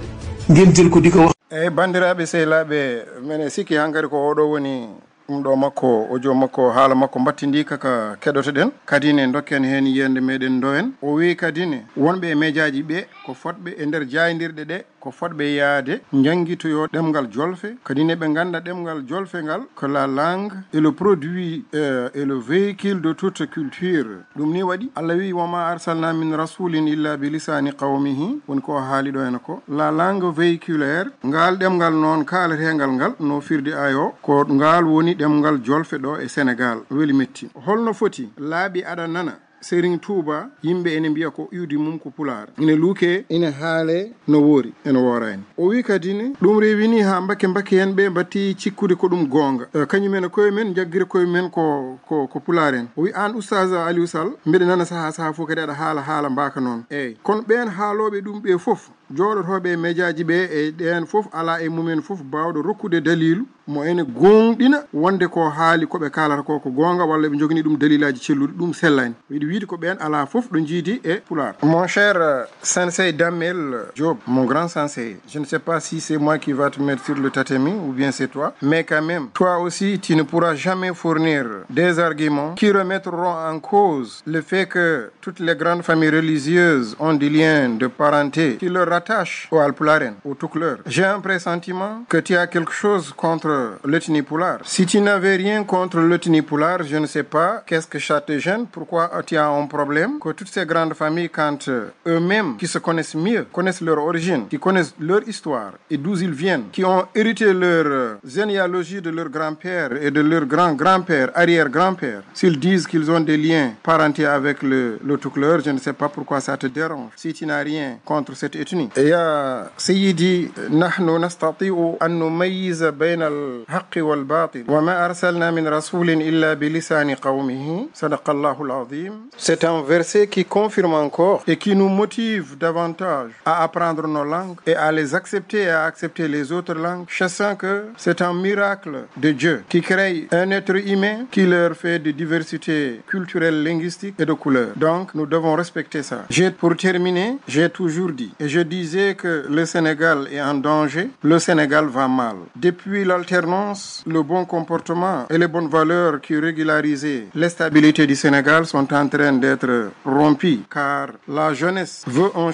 ngeen jël ko di ko wax. bandiraɓe sehlaɓe mene sikki hankadi ko oɗo woni ɗum ɗo makko audio makko haala makko battindi kaka keɗotoɗen kadine dokken hen yiyande meɗen dowen o wi kadine wonɓe e médiaji ɓe ko fotɓe e nder jaydirɗe ɗe ko fotɓe yaade jangguitoyo ɗemgal jolfe kadine ɓe ganda ɗemgal jolfe ngal que la langue est le produit et le véhicule de toute culture ɗum ni waɗi Allah wi wama arsalna min rasulin illa bi lisani qawmihi woni ko haali ɗo hen ko la langue véhiculaire ngal ɗemgal noon kaaletegal ngal no firdi ayo ko ngal woni ɗemgal jolfe ɗo e Sénégal weli metti holno foti laaɓi aɗa nana Serigne Touba yimɓe ene mbiya ko iwdi mum ko pulaar ine luuke ine haale no woori ene woorani o wi kadine ɗum rewini ha mbakke hen ɓe batti cikkude ko ɗum gonga kañumen e koye men jagguira koye men ko pulaar en o wi an Oustaz Aliou Sall mbiɗa nana saaha fof kadi aɗa haala mbaka noon eyyi kono ɓen haaloɓe ɗum ɓe foof jooɗotoɓe e médiaji ɓe e ɗen foof ala e mumen foof bawɗo rokkude dalilu mo ene gonɗina wonde ko haali koɓe kalata ko gonga walla ɓe jogini ɗum dalilaji celluɗi ɗum sellani wiɗi wiide ko ɓen ala foof ɗo jiidi e pulaar. Mon cher Sensei Damel Diop, mon grand sensei, je ne sais pas si c'est moi qui va te mettre sur le tatami ou bien c'est toi, mais quand même toi aussi tu ne pourras jamais fournir des arguments qui remettront en cause le fait que toutes les grandes familles religieuses ont des liens de parenté qui leur rattachent au Alpularen, au Toucouleur. J'ai un pressentiment que tu as quelque chose contre l'ethnie Pulaar. Si tu n'avais rien contre l'ethnie Pulaar, je ne sais pas qu'est-ce que ça te gêne, pourquoi tu as un problème que toutes ces grandes familles, quand eux-mêmes qui se connaissent mieux, connaissent leur origine, qui connaissent leur histoire et d'où ils viennent, qui ont hérité leur généalogie de leur grand-père et de leur grand-grand-père, arrière-grand-père, s'ils disent qu'ils ont des liens parentés avec le Toucouleur, je ne sais pas pourquoi ça te dérange. Si tu n'as rien contre cette ethnie. يا سيدي نحن نستطيع أن نميز بين الحق والباطل وما أرسلنا من رسول إلا بلسان قومه صدق الله العظيم. C'est un verset qui confirme encore et qui nous motive davantage à apprendre nos langues et à les accepter et à accepter les autres langues, sachant que c'est un miracle de Dieu qui crée un être humain qui leur fait de diversité culturelle, linguistique et de couleurs. Donc nous devons respecter ça. Pour terminer, j'ai toujours dit et je disais que le Sénégal est en danger, le Sénégal va mal. Depuis l'alternance, le bon comportement et les bonnes valeurs qui régularisaient la stabilité du Sénégal sont en train d'être rompus car la jeunesse veut un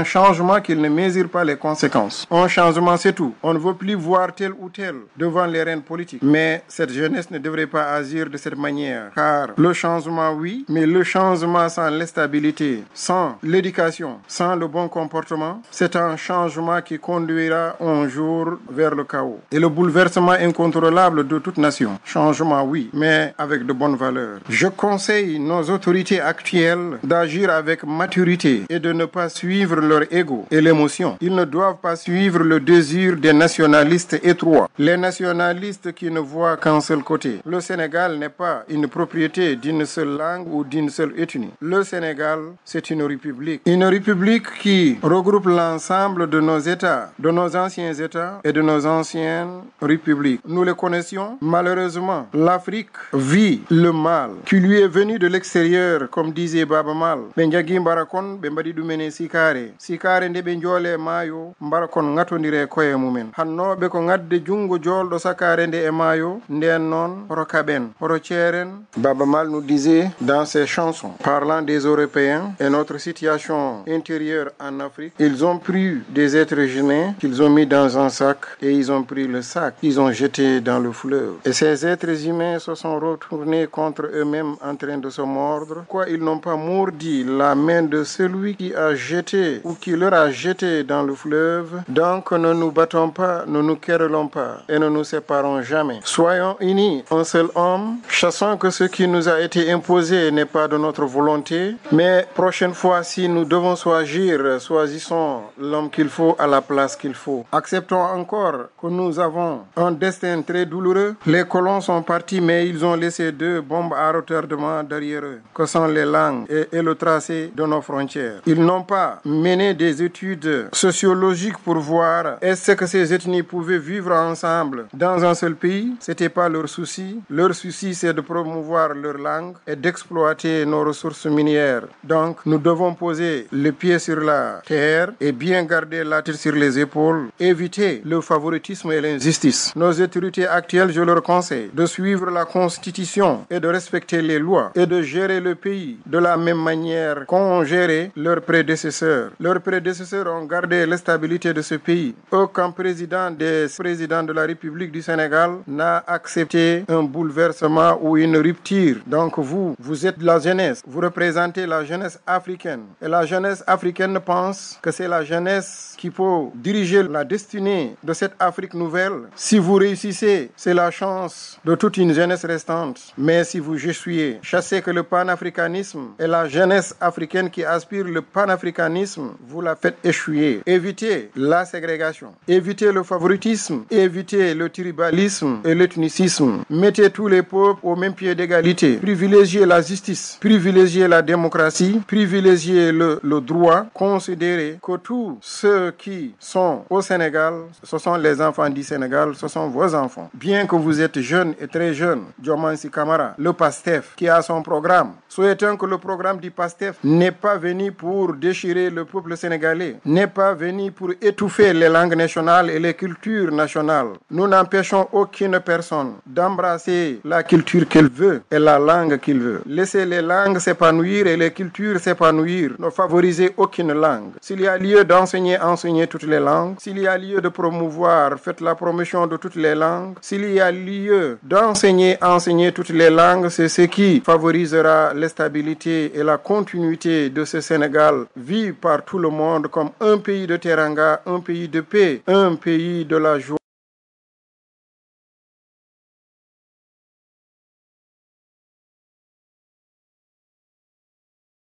changement qu'il ne mesure pas les conséquences. Un changement, c'est tout. On ne veut plus voir tel ou tel devant les rênes politiques. Mais cette jeunesse ne devrait pas agir de cette manière car le changement, oui, mais le changement sans la stabilité, sans l'éducation, sans le bon comportement, comportement, c'est un changement qui conduira un jour vers le chaos et le bouleversement incontrôlable de toute nation. Changement, oui, mais avec de bonnes valeurs. Je conseille nos autorités actuelles d'agir avec maturité et de ne pas suivre leur ego et l'émotion. Ils ne doivent pas suivre le désir des nationalistes étroits, les nationalistes qui ne voient qu'un seul côté. Le Sénégal n'est pas une propriété d'une seule langue ou d'une seule ethnie. Le Sénégal, c'est une république. Une république qui regroupe l'ensemble de nos États, de nos anciens États et de nos anciennes républiques. Nous les connaissions. Malheureusement, l'Afrique vit le mal qui lui est venu de l'extérieur, comme disait Baba Mal. Benjagi mbarakon bembadi dumene sikare. Sikare nde benjole mayo mbarakon ngatondire koye mumen. Hannobe ko ngadde jungo joldo sakare nde e mayo nden non horo kaben, horo ceren. Baba Mal nous disait dans ses chansons, parlant des Européens et notre situation intérieure en Afrique, ils ont pris des êtres humains qu'ils ont mis dans un sac et ils ont pris le sac, ils ont jeté dans le fleuve. Et ces êtres humains se sont retournés contre eux-mêmes en train de se mordre. Quoi, ils n'ont pas mordi la main de celui qui a jeté ou qui leur a jeté dans le fleuve. Donc ne nous battons pas, ne nous querellons pas et ne nous séparons jamais. Soyons unis, un seul homme. Chassons que ce qui nous a été imposé n'est pas de notre volonté. Mais prochaine fois, si nous devons choisir, choisissons l'homme qu'il faut à la place qu'il faut. Acceptons encore que nous avons un destin très douloureux. Les colons sont partis, mais ils ont laissé 2 bombes à retardement derrière eux, que sont les langues et le tracé de nos frontières. Ils n'ont pas mené des études sociologiques pour voir est-ce que ces ethnies pouvaient vivre ensemble dans un seul pays. C'était pas leur souci. Leur souci, c'est de promouvoir leur langue et d'exploiter nos ressources minières. Donc, nous devons poser le pied sur la terre et bien garder la tête sur les épaules, éviter le favoritisme et l'injustice. Nos autorités actuelles, je leur conseille de suivre la Constitution et de respecter les lois et de gérer le pays de la même manière qu'ont géré leurs prédécesseurs. Leurs prédécesseurs ont gardé la stabilité de ce pays. Aucun président de la République du Sénégal n'a accepté un bouleversement ou une rupture. Donc vous êtes la jeunesse, vous représentez la jeunesse africaine. Et la jeunesse africaine pense que c'est la jeunesse qui peut diriger la destinée de cette Afrique nouvelle. Si vous réussissez, c'est la chance de toute une jeunesse restante. Mais si vous échouez, chassez que le panafricanisme et la jeunesse africaine qui aspire le panafricanisme, vous la faites échouer. Évitez la ségrégation, évitez le favoritisme, évitez le tribalisme et l'ethnicisme. Mettez tous les peuples au même pied d'égalité. Privilégiez la justice, privilégiez la démocratie, privilégiez le droit. Considérez que tous ceux qui sont au Sénégal, ce sont les enfants du Sénégal, ce sont vos enfants. Bien que vous êtes jeunes et très jeunes, Diomansy Kamara, le PASTEF, qui a son programme, souhaitons que le programme du PASTEF n'est pas venu pour déchirer le peuple sénégalais, n'est pas venu pour étouffer les langues nationales et les cultures nationales. Nous n'empêchons aucune personne d'embrasser la culture qu'elle veut et la langue qu'il veut. Laissez les langues s'épanouir et les cultures s'épanouir. Ne favorisez aucune langue. S'il y a lieu d'enseigner, enseignez toutes les langues. S'il y a lieu de promouvoir, faites la promotion de toutes les langues. S'il y a lieu d'enseigner, enseignez toutes les langues. C'est ce qui favorisera la stabilité et la continuité de ce Sénégal, vu par tout le monde comme un pays de teranga, un pays de paix, un pays de la joie.